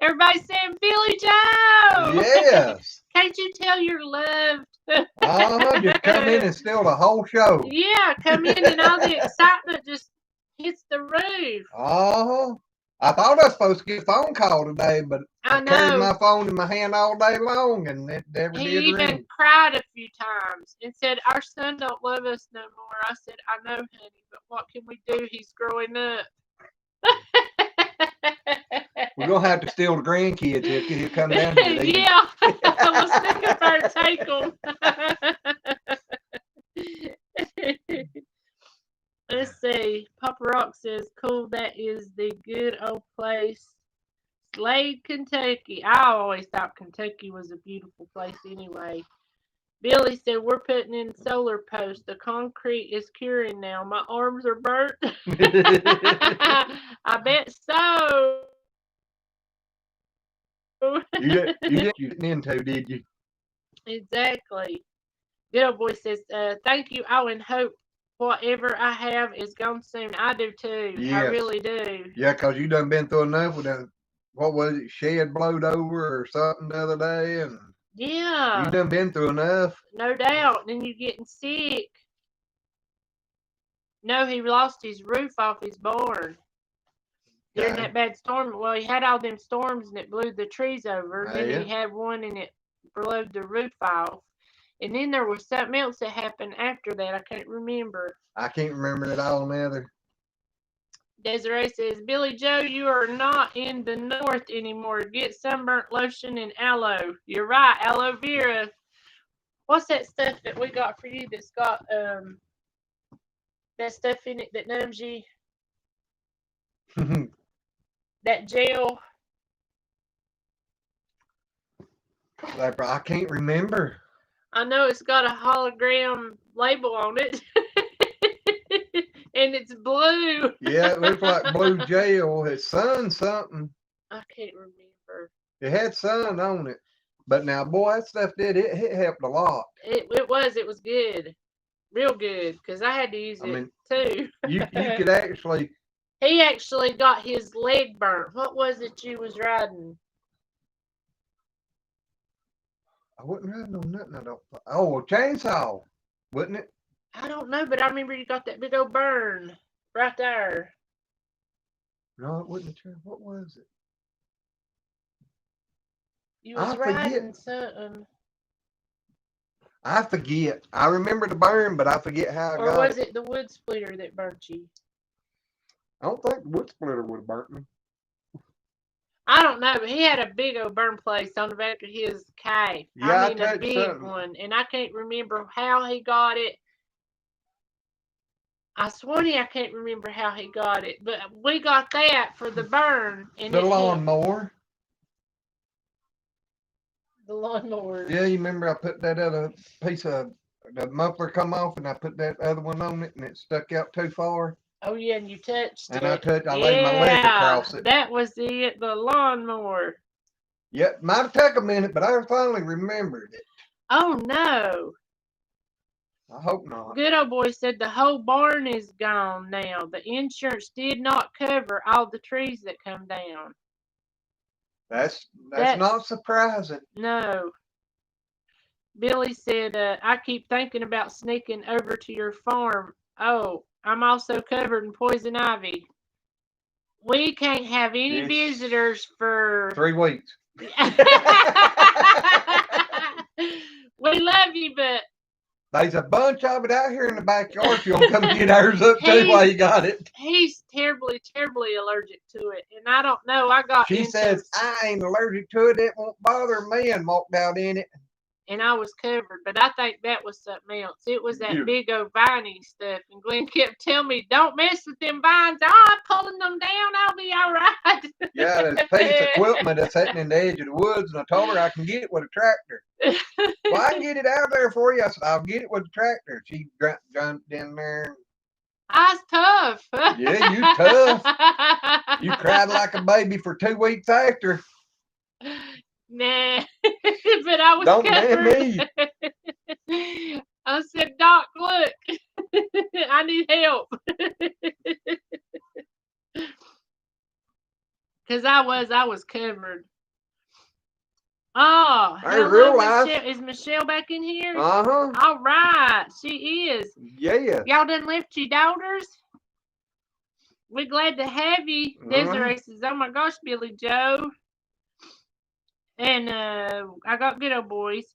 Everybody saying Billy Joe. Yes. Can't you tell you're loved? Just come in and steal the whole show. Yeah, come in and all the excitement just hits the roof. I thought I was supposed to get a phone call today, but I carried my phone in my hand all day long, and it never did ring. He even cried a few times and said, our son don't love us no more. I said, I know, honey, but what can we do? He's growing up. We're going to have to steal the grandkids. He'll come down here. Yeah, I was thinking about take them. Let's see. Papa Rock says, cool, that is the good old place. Slade, Kentucky. I always thought Kentucky was a beautiful place anyway. Billy said, we're putting in solar posts. The concrete is curing now. My arms are burnt. I bet so. You didn't into, did you? Exactly. Good old boy says, thank you. I would hope whatever I have is gone soon. I do too. Yes. I really do. Yeah, because you done been through enough with that. What was it? Shed blowed over or something the other day, and yeah, you done been through enough. No doubt. And then you're getting sick. No, he lost his roof off his barn during that bad storm. Well, he had all them storms and it blew the trees over. And then he had one and it blew the roof off. And then there was something else that happened after that. I can't remember. I can't remember it all neither. Desiree says, Billy Joe, you are not in the north anymore. Get sunburnt lotion and aloe. You're right, aloe vera. What's that stuff that we got for you that's got that stuff in it that numbs you? That gel. I can't remember. I know it's got a hologram label on it. And it's blue. Yeah, it looks like blue gel. It's sun something. I can't remember. It had sun on it. But now, boy, that stuff it helped a lot. It was good. Real good. Because I had to use it too. you could actually. He actually got his leg burnt. What was it you was riding? I wasn't riding on nothing. A chainsaw, wasn't it? I don't know, but I remember you got that big old burn right there. No, it wasn't a chainsaw. What was it? You was riding something. I forget. I remember the burn, but I forget how I got it. Or was it the wood splitter that burnt you? I don't think the wood splitter would have burnt me. I don't know, but he had a big old burn place on the back of his cave. Yeah, a big one. And I can't remember how he got it. I swear I can't remember how he got it. But we got that for the burn. And the lawnmower. The lawnmower. Yeah, you remember I put that other piece of the muffler come off and I put that other one on it and it stuck out too far. Oh yeah, and you touched it. And I laid my leg across it. That was the lawnmower. Yeah, might have took a minute, but I finally remembered it. Oh no. I hope not. Good old boy said the whole barn is gone now. The insurance did not cover all the trees that come down. That's not surprising. No. Billy said, I keep thinking about sneaking over to your farm. Oh, I'm also covered in poison ivy. We can't have any visitors for 3 weeks. We love you, but There's a bunch of it out here in the backyard. If you want to come get ours up too while you got it. He's terribly, terribly allergic to it. And I don't know. I got She says, I ain't allergic to it. It won't bother me, and walked out in it. And I was covered, but I think that was something else. It was that big old viney stuff. And Glenn kept telling me, don't mess with them vines. I'm pulling them down. I'll be all right. Yeah, there's a piece of equipment that's sitting in the edge of the woods, and I told her I can get it with a tractor. Well, I can get it out there for you. I said, I'll get it with a tractor. She jumped in there. I was tough. Yeah, you tough. You cried like a baby for 2 weeks after. Nah, but I was Don't covered. me. I said, Doc, look, I need help. Because I was covered. Oh, hello, Michelle. Is Michelle back in here? Uh-huh. All right, she is. Yeah. Y'all done left your daughters? We're glad to have you. Desiree says, oh my gosh, Billy Joe. And I got good old boys.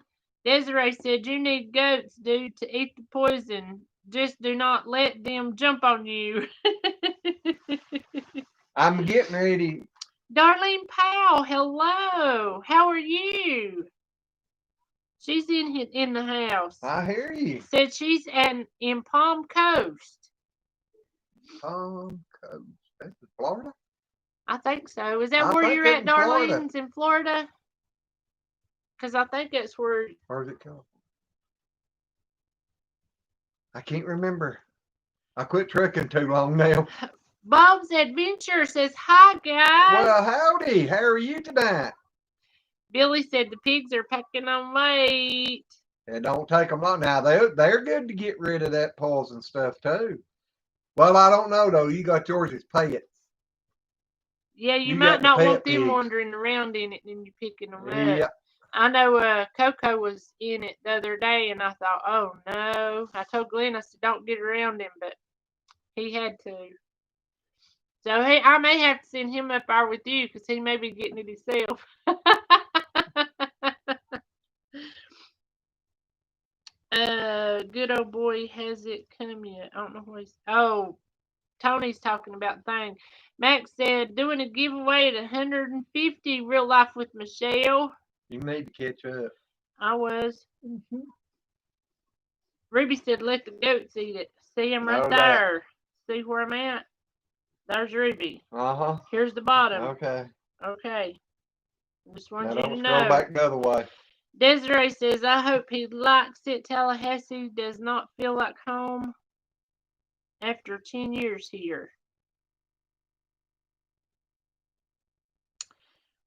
Desiree said, you need goats, dude, to eat the poison. Just do not let them jump on you. I'm getting ready. Darlene Powell, hello. How are you? She's in the house. I hear you. Said she's in Palm Coast. Palm Coast. That's in Florida? I think so. Is that where you're at, Darlene's in Florida? Because I think that's where. Where's it called? I can't remember. I quit trucking too long now. Bob's Adventure says, hi, guys. Well, howdy. How are you tonight? Billy said the pigs are packing on weight. It don't take them long. Now, they're good to get rid of that poison stuff, too. Well, I don't know, though. You got yours as pets. Yeah, you might not want them wandering around in it and you picking them up. I know Coco was in it the other day, and I thought, oh, no. I told Glenn, I said, don't get around him, but he had to. So I may have to send him up there with you because he may be getting it himself. Good old boy, has it come yet? I don't know what he's. Oh, Tony's talking about things. Max said, doing a giveaway at 150 real life with Michelle. You need to catch up. I was. Ruby said, let the goats eat it. See, I'm right there. See where I'm at? There's Ruby. Uh-huh. Here's the bottom. Okay. Just want you to know. Go back the other way. Desiree says, I hope he likes it. Tallahassee does not feel like home after 10 years here.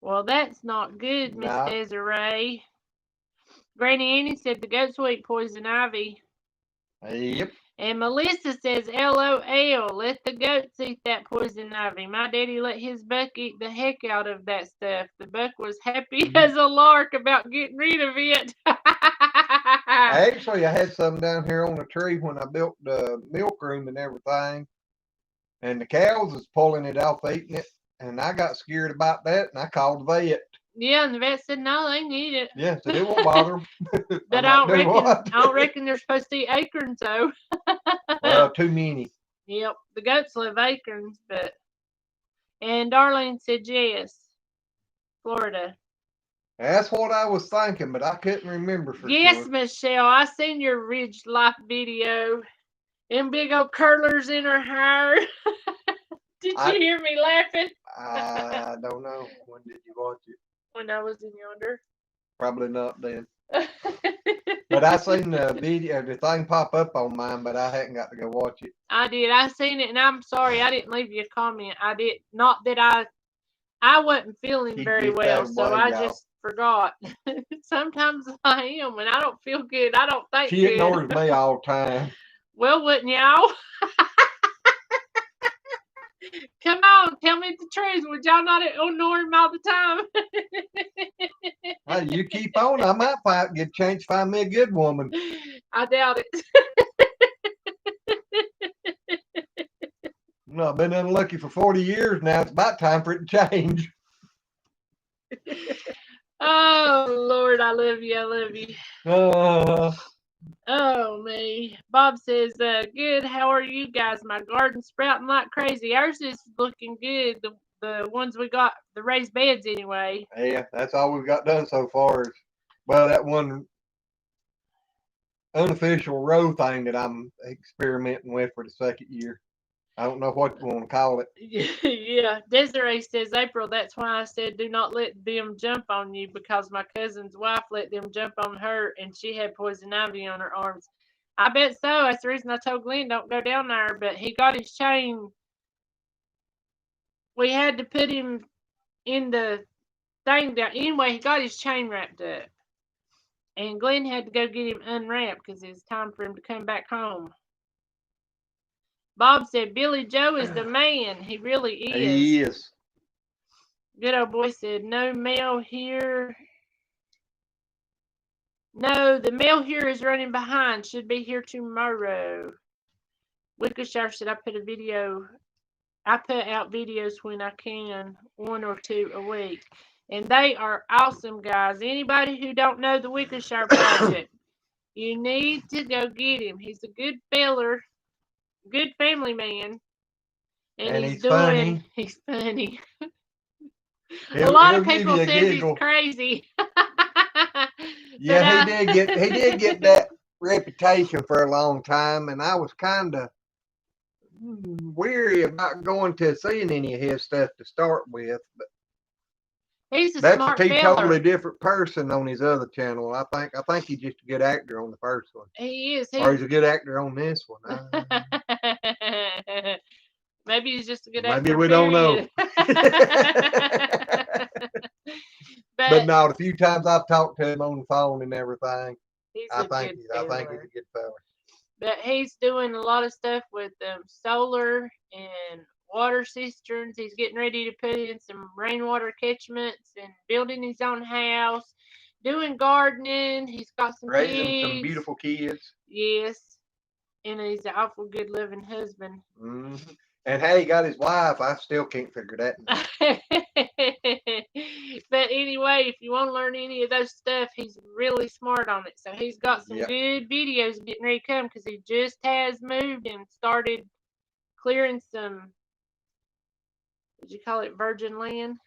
Well, that's not good, Miss Desiree. Granny Annie said the goats will eat poison ivy. Yep. And Melissa says, LOL, let the goats eat that poison ivy. My daddy let his buck eat the heck out of that stuff. The buck was happy as a lark about getting rid of it. Actually, I had some down here on the tree when I built the milk room and everything. And the cows was pulling it off, eating it. And I got scared about that, and I called the vet. Yeah, and the vet said, no, they can eat it. Yeah, so it won't bother them. But I don't reckon they're supposed to eat acorns, though. Well, too many. Yep, the goats love acorns, but... And Darlene said yes. Florida. That's what I was thinking, but I couldn't remember for sure. Yes, Michelle, I seen your Ridge Life video. Them big old curlers in her hair. Did you hear me laughing? I don't know. When did you watch it? When I was in yonder. Probably not then. But I seen the video, the thing pop up on mine, but I hadn't got to go watch it. I did. I seen it, and I'm sorry I didn't leave you a comment. I did not that I wasn't feeling very well, so I just forgot. Sometimes I am, and I don't feel good. I don't think she ignores me all the time. Well, wouldn't y'all? Come on, tell me the truth. Would y'all not ignore him all the time? Hey, you keep on. I might get a chance to find me a good woman. I doubt it. No, I've been unlucky for 40 years now. It's about time for it to change. Oh, Lord, I love you. I love you. Oh me. Bob says, good, how are you guys? My garden's sprouting like crazy. Ours is looking good. The ones we got, the raised beds anyway. Yeah, that's all we've got done so far. Well, that one unofficial row thing that I'm experimenting with for the second year. I don't know what you want to call it. Yeah, Desiree says, April, that's why I said do not let them jump on you because my cousin's wife let them jump on her and she had poison ivy on her arms. I bet so. That's the reason I told Glenn don't go down there. But he got his chain. We had to put him in the thing down. Anyway, he got his chain wrapped up. And Glenn had to go get him unwrapped because it was time for him to come back home. Bob said, Billy Joe is the man. He really is. He is. Good old boy said, no mail here. No, the mail here is running behind. Should be here tomorrow. Wickershire said, I put out videos when I can, 1 or 2 a week. And they are awesome, guys. Anybody who don't know the Wickershire Project, you need to go get him. He's a good feller, good family man. And he's funny. He's funny. A lot of people say he's crazy. Yeah, he did get that reputation for a long time, and I was kind of weary about going to seeing any of his stuff to start with. But he's that's smart a feller. totally different person on his other channel. I think he's just a good actor on the first one. He is. Or he's a good actor on this one. Maybe he's just a good actor. Maybe we don't know. But no, the few times I've talked to him on the phone and everything, I think he's a good fella. But he's doing a lot of stuff with solar and water cisterns. He's getting ready to put in some rainwater catchments and building his own house, doing gardening. He's got some raising pigs. Some beautiful kids. Yes, and he's an awful good loving husband. Mm-hmm. And how he got his wife, I still can't figure that out. But anyway, if you want to learn any of those stuff, he's really smart on it. So he's got some good videos getting ready to come because he just has moved and started clearing some, did you call it virgin land?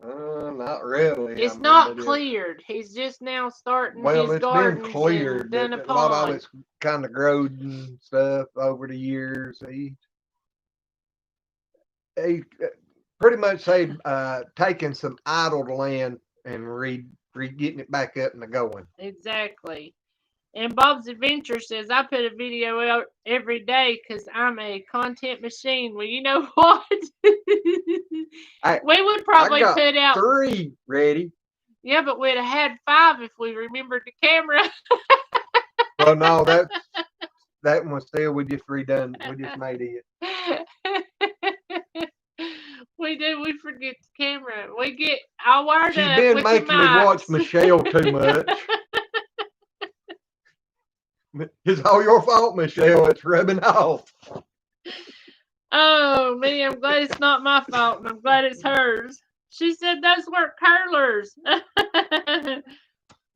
Not really. It's not cleared. He's just now starting his gardens. Well, it's been cleared. A lot of it's kind of growed and stuff over the years. He pretty much say taking some idled land and getting it back up and going. Exactly. And Bob's Adventure says, I put a video out every day because I'm a content machine. Well, you know what? We would probably put out 3 ready. Yeah, but we'd have had 5 if we remembered the camera. Well, no, that one still we just redone. We just made it. We do. We forget the camera. We get all wired She's up. She's been with making me watch Michelle too much. It's all your fault, Michelle. It's rubbing off. Oh, me, I'm glad it's not my fault, and I'm glad it's hers. She said those weren't curlers.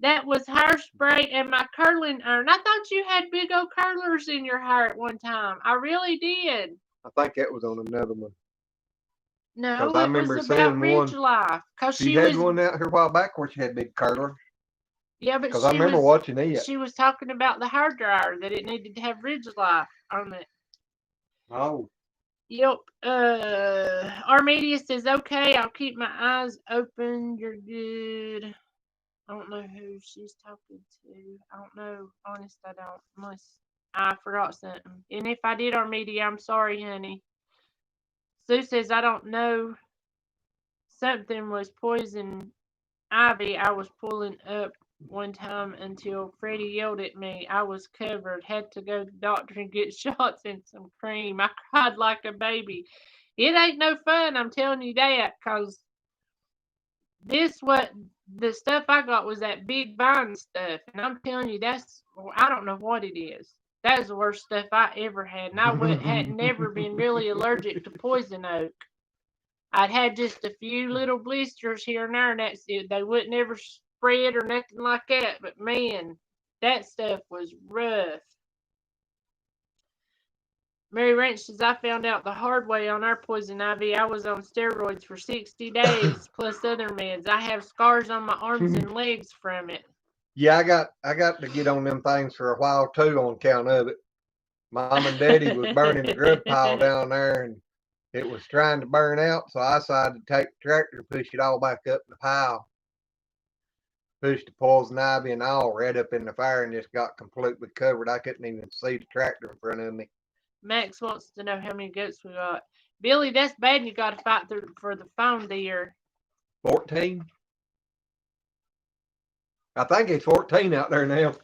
That was hairspray and my curling iron. I thought you had big old curlers in your hair at one time. I really did. I think that was on another one. No, I remember seeing Ridge Life. She had one out here a while back where she had big curlers. Yeah, but because I remember watching it. She was talking about the hair dryer that it needed to have Ridge Life on it. Oh. Yep. Armedia says, okay, I'll keep my eyes open. You're good. I don't know who she's talking to. I don't know. Honest, I don't. Unless I forgot something. And if I did, Armedia, I'm sorry, honey. Sue says, I don't know. Something was poison ivy I was pulling up one time until Freddie yelled at me. I was covered. Had to go to the doctor and get shots and some cream. I cried like a baby. It ain't no fun, I'm telling you that, because the stuff I got was that big vine stuff. And I'm telling you, I don't know what it is. That is the worst stuff I ever had. And I had never been really allergic to poison oak. I'd had just a few little blisters here and there, and that's it. They wouldn't ever spread or nothing like that. But man, That stuff was rough. Mary Ranch says, I found out the hard way on our poison ivy. I was on steroids for 60 days plus other meds. I have scars on my arms and legs from it. Yeah, I got to get on them things for a while too on account of it. Mom and Daddy was burning the grub pile down there, and it was trying to burn out, so I decided to take the tractor and push it all back up in the pile. Pushed the poison ivy and all right up in the fire and just got completely covered. I couldn't even see the tractor in front of me. Max wants to know how many goats we got. Billy, that's bad. You got to fight for the phone, dear. 14? I think it's 14 out there now.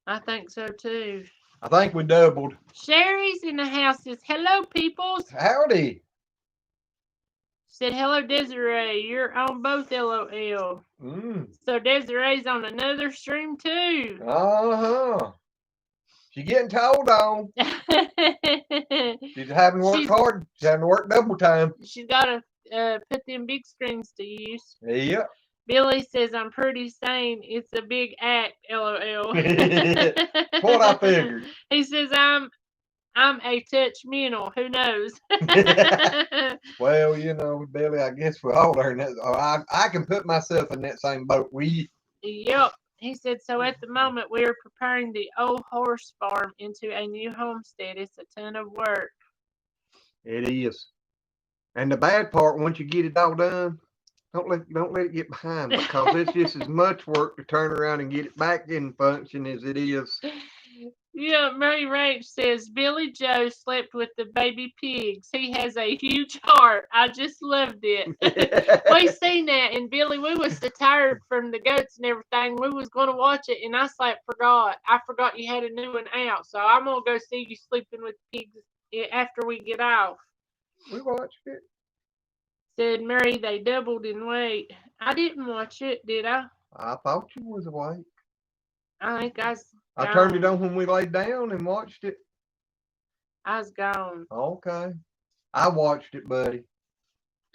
I think so too. I think we doubled. Sherry's in the house. Says, hello, peoples. Howdy. Said, hello, Desiree. You're on both LOL. So Desiree's on another stream too. Uh-huh. She's getting told on. She's having to work hard. She's having to work double time. She's got to put them big screens to use. Yep. Billy says, I'm pretty sane. It's a big act, LOL. What I figured. He says, I'm a touch mental. Who knows? Well, you know, Billy, I guess we all learn that. I can put myself in that same boat with you. Yep. He said, so at the moment, we are preparing the old horse farm into a new homestead. It's a ton of work. It is. And the bad part, once you get it all done, don't let it get behind, because it's just as much work to turn around and get it back in function as it is. Yeah, Mary Ranch says, Billy Joe slept with the baby pigs. He has a huge heart. I just loved it. We seen that, and Billy, we was so tired from the goats and everything. We was going to watch it, and I forgot. I forgot you had a new one out, so I'm going to go see you sleeping with pigs after we get off. We watched it. Said Mary, they doubled in weight. I didn't watch it, did I? I thought you was awake. I think I turned it on when we laid down and watched it. I was gone. Okay. I watched it, buddy.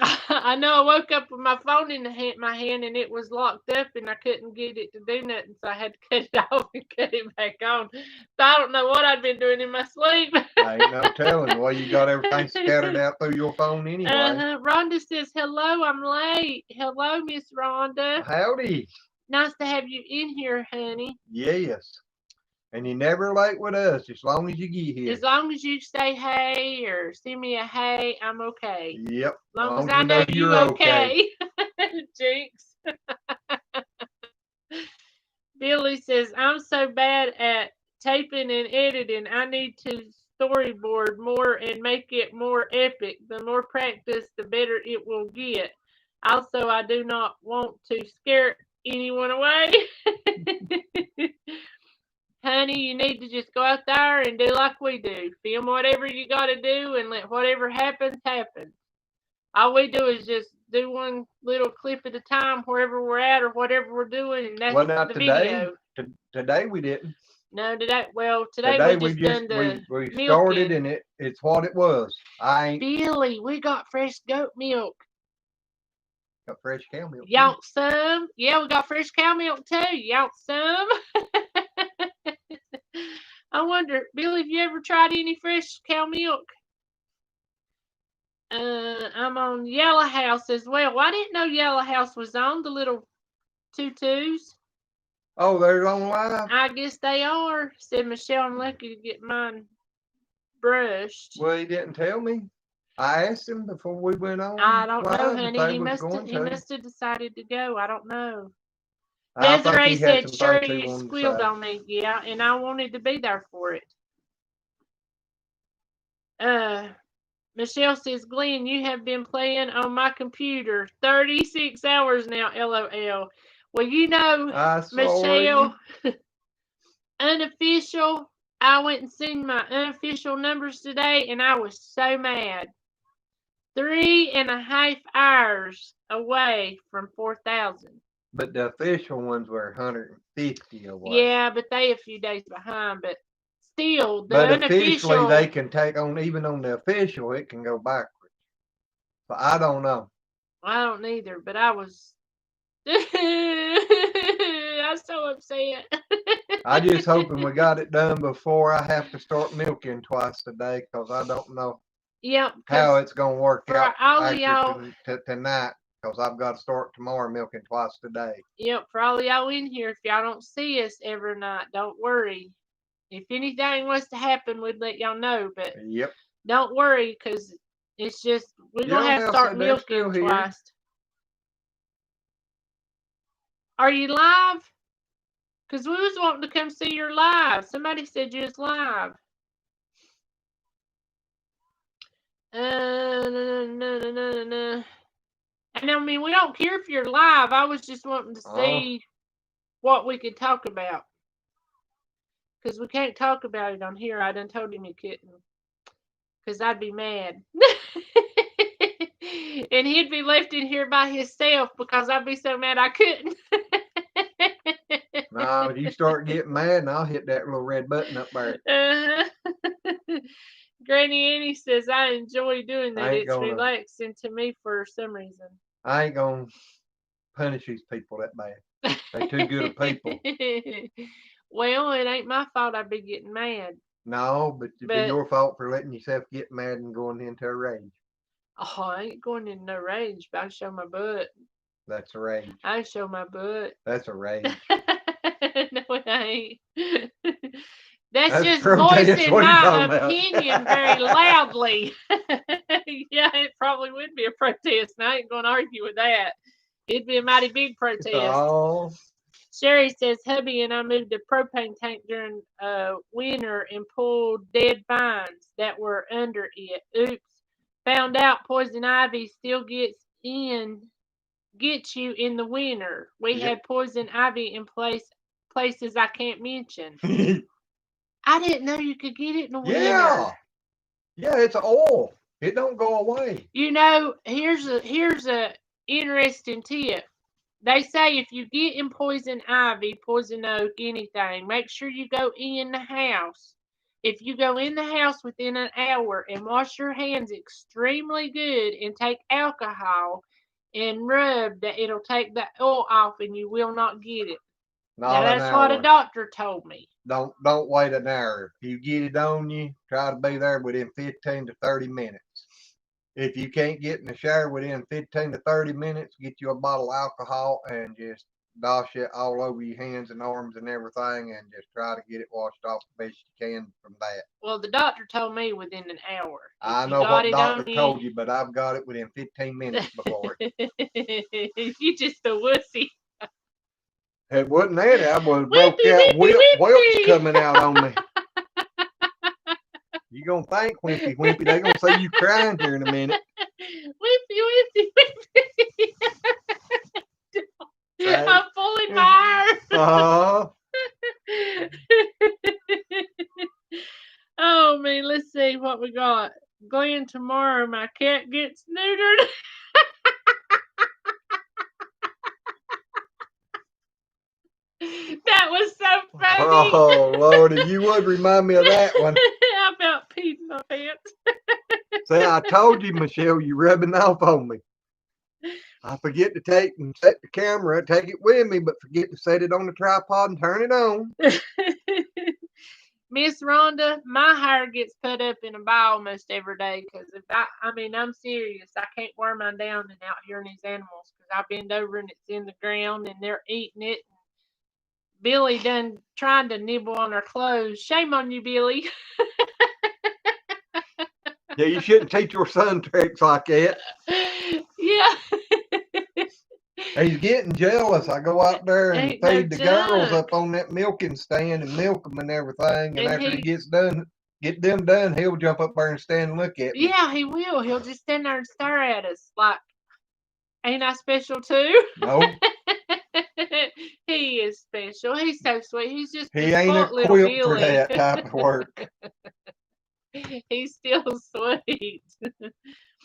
I know I woke up with my phone in my hand and it was locked up and I couldn't get it to do nothing, so I had to cut it off and cut it back on. So I don't know what I'd been doing in my sleep. I ain't no telling. Well, you got everything scattered out through your phone anyway. Rhonda says, hello, I'm late. Hello, Miss Rhonda. Howdy. Nice to have you in here, honey. Yes. And you're never late with us, as long as you get here. As long as you say hey or send me a hey, I'm okay. Yep. As long as I know you're okay. Jinx. Billy says, I'm so bad at taping and editing. I need to storyboard more and make it more epic. The more practice, the better it will get. Also, I do not want to scare anyone away. Honey, you need to just go out there and do like we do. Film whatever you got to do and let whatever happens, happen. All we do is just do one little clip at a time wherever we're at or whatever we're doing, and that's the video. Today we didn't. No, today we just done the we started and it's what it was. Billy, we got fresh goat milk. Got fresh cow milk. You want some? Yeah, we got fresh cow milk too. You want some? I wonder, Billy, have you ever tried any fresh cow milk? I'm on Yellow House as well. Well, I didn't know Yellow House was on the little tutus. Oh, they're on live? I guess they are. Said Michelle, I'm lucky to get mine brushed. Well, he didn't tell me. I asked him before we went on. I don't know, honey. He must have decided to go. I don't know. Desiree said, sure, you squealed on me. Yeah, and I wanted to be there for it. Michelle says, Glenn, you have been playing on my computer 36 hours now, LOL. Well, you know, Michelle, unofficial, I went and seen my unofficial numbers today, and I was so mad. 3.5 hours away from 4,000. But the official ones were 150 away. Yeah, but they a few days behind. But still, the but unofficial. Officially, they can take on, even on the official, it can go backwards. But I don't know. I don't either, but I was I'm so upset. I just hoping we got it done before I have to start milking twice a day, because I don't know Yep, how because it's going to work for out all of after y'all, tonight, because I've got to start tomorrow milking twice a day. yep, for all of y'all in here, if y'all don't see us every night, don't worry. If anything was to happen, we'd let y'all know, but Yep. don't worry, because it's just, we're going to have to Now start said they're still milking here. twice. Are you live? Because we was wanting to come see your live. Somebody said you was live. No. And I mean, we don't care if you're live. I was just wanting to see what we could talk about. Because we can't talk about it on here. I done told him you couldn't. Because I'd be mad. And he'd be left in here by himself because I'd be so mad I couldn't. No, you start getting mad and I'll hit that little red button up there. Granny Annie says, I enjoy doing that. It's gonna, relaxing to me for some reason. I ain't going to punish these people that bad. They too good of people. Well, it ain't my fault I'd be getting mad. No, but it'd be your fault for letting yourself get mad and going into a rage. Oh, I ain't going into no rage, but I show my butt. That's a rage. I show my butt. That's a rage. No, it ain't. That's just protest. voicing my opinion very loudly. Yeah, it probably would be a protest, and I ain't going to argue with that. It'd be a mighty big protest. Oh. Sherry says, hubby and I moved a propane tank during winter and pulled dead vines that were under it. Oops. Found out poison ivy still gets you in the winter. We had poison ivy in places I can't mention. I didn't know you could get it in the winter. Yeah, it's oil. It don't go away. You know, here's a interesting tip. They say if you get in poison ivy, poison oak, anything, make sure you go in the house. If you go in the house within an hour and wash your hands extremely good and take alcohol and rub, that it'll take the oil off and you will not get it. Now that's what a doctor told me. Don't wait an hour. If you get it on you, try to be there within 15 to 30 minutes. If you can't get in the shower within 15 to 30 minutes, get you a bottle of alcohol and just douse it all over your hands and arms and everything, and just try to get it washed off the best you can from that. Well, the doctor told me within an hour. I know what doctor told you, but I've got it within 15 minutes before. You just a wussy. It wasn't that. I was broke out whelps coming out on me. You gonna think, Wimpy, they gonna see you crying here in a minute. Wimpy. I'm pulling my hair. Oh man, let's see what we got. Glenn, tomorrow my cat gets neutered. That was so funny. Oh Lordy, you would remind me of that one. I about peed in my pants. See, I told you, Michelle, you rubbing off on me. I forget to take and set the camera, take it with me, but forget to set it on the tripod and turn it on. Miss Rhonda, my hair gets put up in a ball almost every day because I'm serious. I can't wear mine down and out here in these animals because I bend over and it's in the ground and they're eating it. Billy done trying to nibble on her clothes. Shame on you, Billy. Yeah, you shouldn't teach your son tricks like that. Yeah. He's getting jealous. I go out there and feed the girls up on that milking stand and milk them and everything. And after he gets done, get them done, he'll jump up there and stand and look at me. Yeah, he will. He'll just stand there and stare at us like, ain't I special too? No. He is special. He's so sweet. He's just he ain't equipped for that type of work. He's still sweet.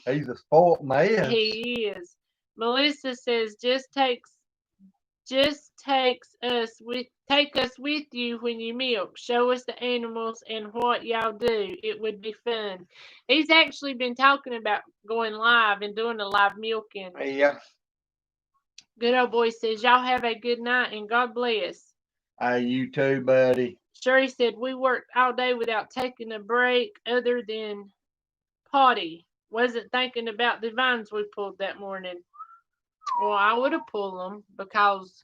He's a spoiled man. He is. Melissa says take us with you when you milk. Show us the animals and what y'all do. It would be fun. He's actually been talking about going live and doing a live milking. Yeah. Good old boy says, y'all have a good night and God bless. Hey, you too, buddy. Sherry said, we worked all day without taking a break other than potty. Wasn't thinking about the vines we pulled that morning. Well, I would have pulled them because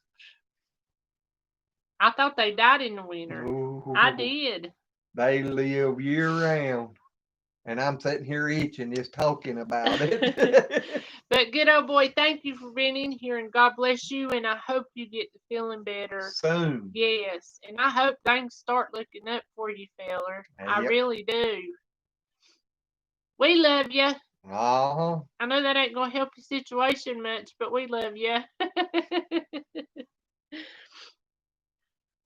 I thought they died in the winter. Ooh, I did. they live year round. And I'm sitting here itching just talking about it. But good old boy, thank you for being in here and God bless you. And I hope you get to feeling better. Soon. Yes. And I hope things start looking up for you, feller. I really do. We love you. Uh-huh. I know that ain't going to help your situation much, but we love you.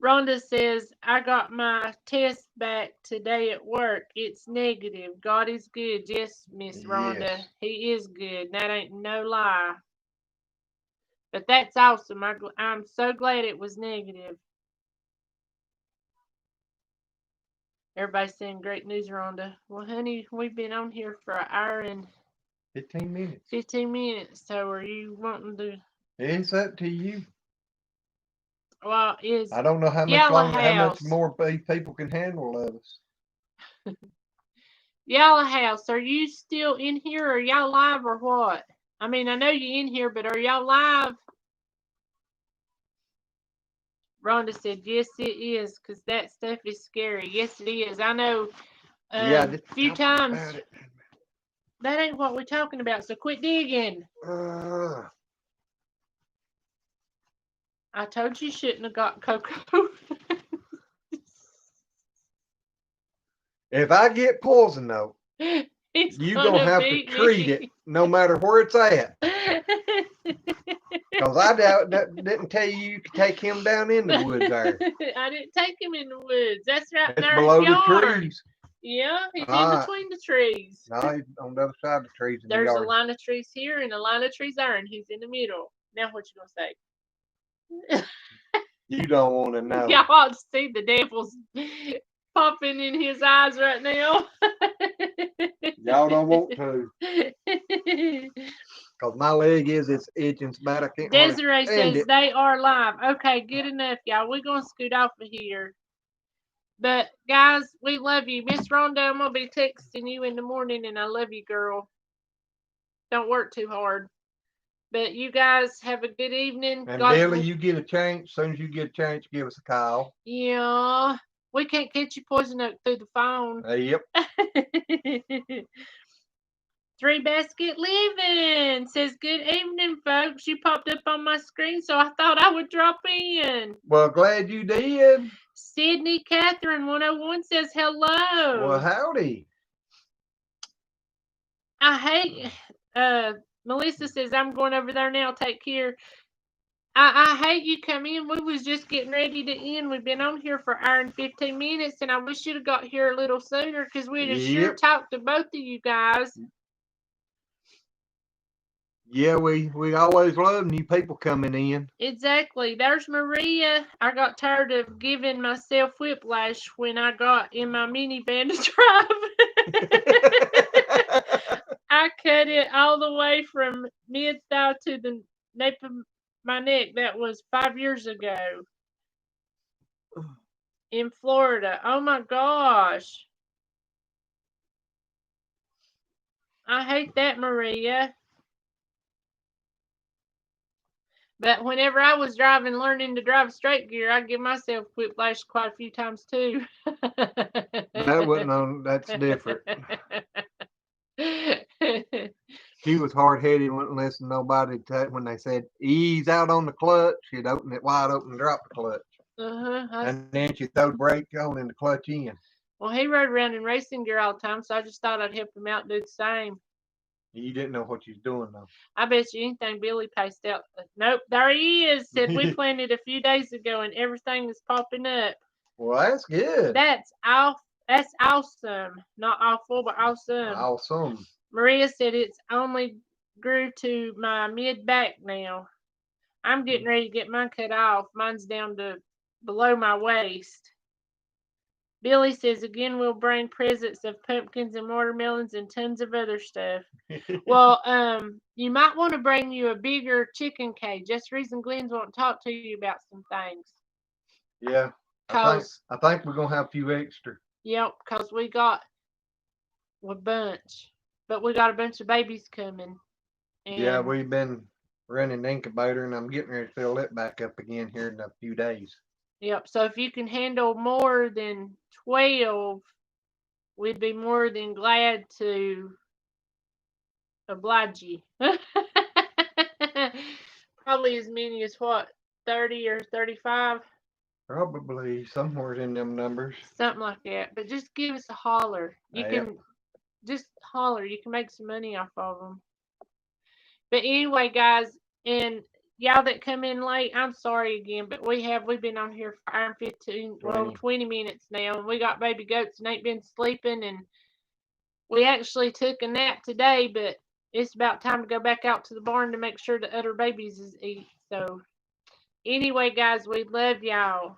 Rhonda says, I got my test back today at work. It's negative. God is good. Yes, Miss Rhonda. Yes. He is good. That ain't no lie. But that's awesome. I'm so glad it was negative. Everybody's saying great news, Rhonda. Well, honey, we've been on here for an hour and 15 minutes. 15 minutes. So are you wanting to? It's up to you. Well, I don't know how much Yellow longer, how much House. more people can handle of us. Yellow House, are you still in here? Are y'all live or what? I mean, I know you're in here, but are y'all live? Rhonda said, yes, it is, because that stuff is scary. Yes, it is. I know a few times. That ain't what we're talking about, so quit digging. I told you shouldn't have got cocoa. If I get poison, though, you're going to have to treat it no matter where it's at. Because I didn't tell you could take him down in the woods there. I didn't take him in the woods. That's right It's there below in the yard. the trees. Yeah, he's in between the trees. No, he's on the other side of the trees in There's the yard. a line of trees here and a line of trees there, and he's in the middle. Now what you gonna say? You don't want to know. Y'all ought to see the devil's popping in his eyes right now. Y'all don't want to. Because my leg it's itching so bad I can't Desiree says it. they are live. Okay, good enough, y'all. We're going to scoot off of here. But, guys, we love you. Miss Rhonda, I'm going to be texting you in the morning, and I love you, girl. Don't work too hard. But you guys have a good evening. And Billy, you get a chance. As soon as you get a chance, give us a call. Yeah. We can't catch you poison oak through the phone. Yep. Three Basket Living says, good evening, folks. You popped up on my screen, so I thought I would drop in. Well, glad you did. Sydney Catherine 101 says, hello. Well, howdy. I hate, Melissa says, I'm going over there now. Take care. I hate you come in. We was just getting ready to end. We've been on here for an hour and 15 minutes, and I wish you'd have got here a little sooner because we'd have sure talked to both of you guys. Yeah, we always love new people coming in. Exactly. There's Maria. I got tired of giving myself whiplash when I got in my minivan to drive. I cut it all the way from mid-thigh to the nape of my neck. That was 5 years ago in Florida. Oh my gosh. I hate that, Maria. But whenever I was learning to drive straight gear, I give myself whiplash quite a few times too. That wasn't on. That's different. She was hard-headed, wouldn't listen to nobody when they said ease out on the clutch. She'd open it wide open and drop the clutch. And then she'd throw the brake on and the clutch in. Well, he rode around in racing gear all the time, so I just thought I'd help him out and do the same. You didn't know what you was doing, though. I bet you anything Billy paced out. Nope, there he is. Said we planted a few days ago and everything is popping up. Well, that's good. That's awesome. Not awful, but awesome. Awesome. Maria said it's only grew to my mid-back now. I'm getting ready to get mine cut off. Mine's down to below my waist. Billy says again we'll bring presents of pumpkins and watermelons and tons of other stuff. Well, you might want to bring you a bigger chicken cage. That's the reason Glenn's want to talk to you about some things. Yeah, I think we're gonna have a few extra. Yep, cause we got a bunch, but we got a bunch of babies coming. And yeah, we've been running the incubator, and I'm getting ready to fill it back up again here in a few days. Yep. So if you can handle more than 12, we'd be more than glad to oblige you. Probably as many as what, 30 or 35? Probably somewhere in them numbers. Something like that. But just give us a holler. You Yep. can just holler. You can make some money off of them. But anyway, guys, and y'all that come in late, I'm sorry again, but we've been on here for hour and 15, 20 minutes now, and we got baby goats and ain't been sleeping, and we actually took a nap today, but it's about time to go back out to the barn to make sure the other babies is eat. So anyway, guys, we love y'all.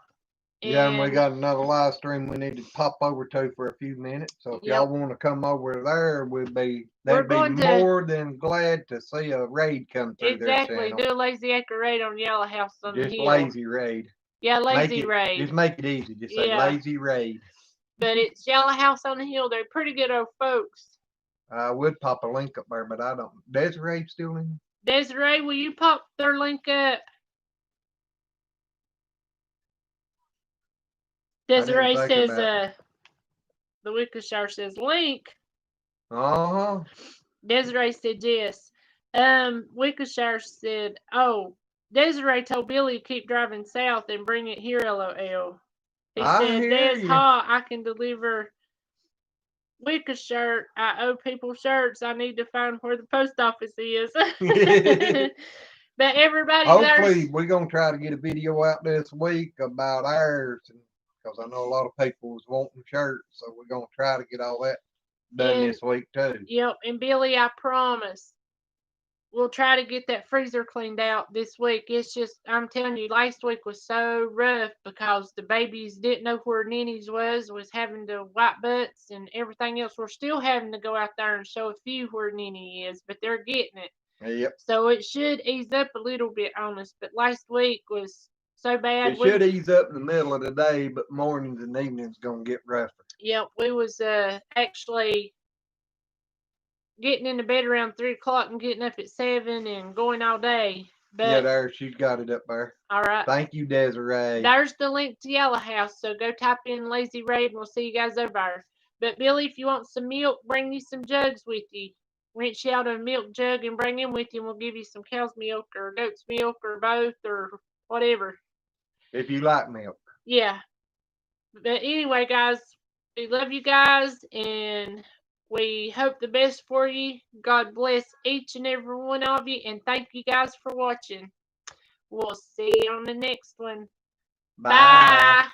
Yeah, and we got another live stream we need to pop over to for a few minutes. So if y'all want to come over there, they'd be more than glad to see a raid come through their channel. Exactly. Do a lazy acre raid on Yellow House on the Hill. Just lazy raid. Yeah, lazy raid. Just make it easy. Just say lazy raid. But it's Yellow House on the Hill. They're pretty good old folks. I would pop a link up there, but I don't. Desiree still in? Desiree, will you pop their link up? Desiree says, the Wickershire says, link. Uh-huh. Desiree said yes. Wickershire said, oh, Desiree told Billy to keep driving south and bring it here, LOL. He said, Des hot, I can deliver Wickershire. I owe people shirts. I need to find where the post office is. But everybody hopefully we're going to try to get a video out this week about ours, because I know a lot of people was wanting shirts, so we're going to try to get all that done this week too. Yep, and Billy, I promise we'll try to get that freezer cleaned out this week. It's just, I'm telling you, last week was so rough because the babies didn't know where Nenny's was having to wipe butts and everything else. We're still having to go out there and show a few where Nenny is, but they're getting it. Yep. So it should ease up a little bit on us, but last week was so bad. It should ease up in the middle of the day, but mornings and evenings gonna get rougher. Yep, we was actually getting into bed around 3 o'clock and getting up at 7 and going all day. But yeah, there, she's got it up there. All right. Thank you, Desiree. There's the link to Yellow House, so go type in Lazy Raid and we'll see you guys over there. But Billy, if you want some milk, bring you some jugs with you. Rinse you out a milk jug and bring them with you, and we'll give you some cow's milk or goat's milk or both or whatever. If you like milk. Yeah. But anyway, guys, we love you guys, and we hope the best for you. God bless each and every one of you, and thank you guys for watching. We'll see you on the next one. Bye.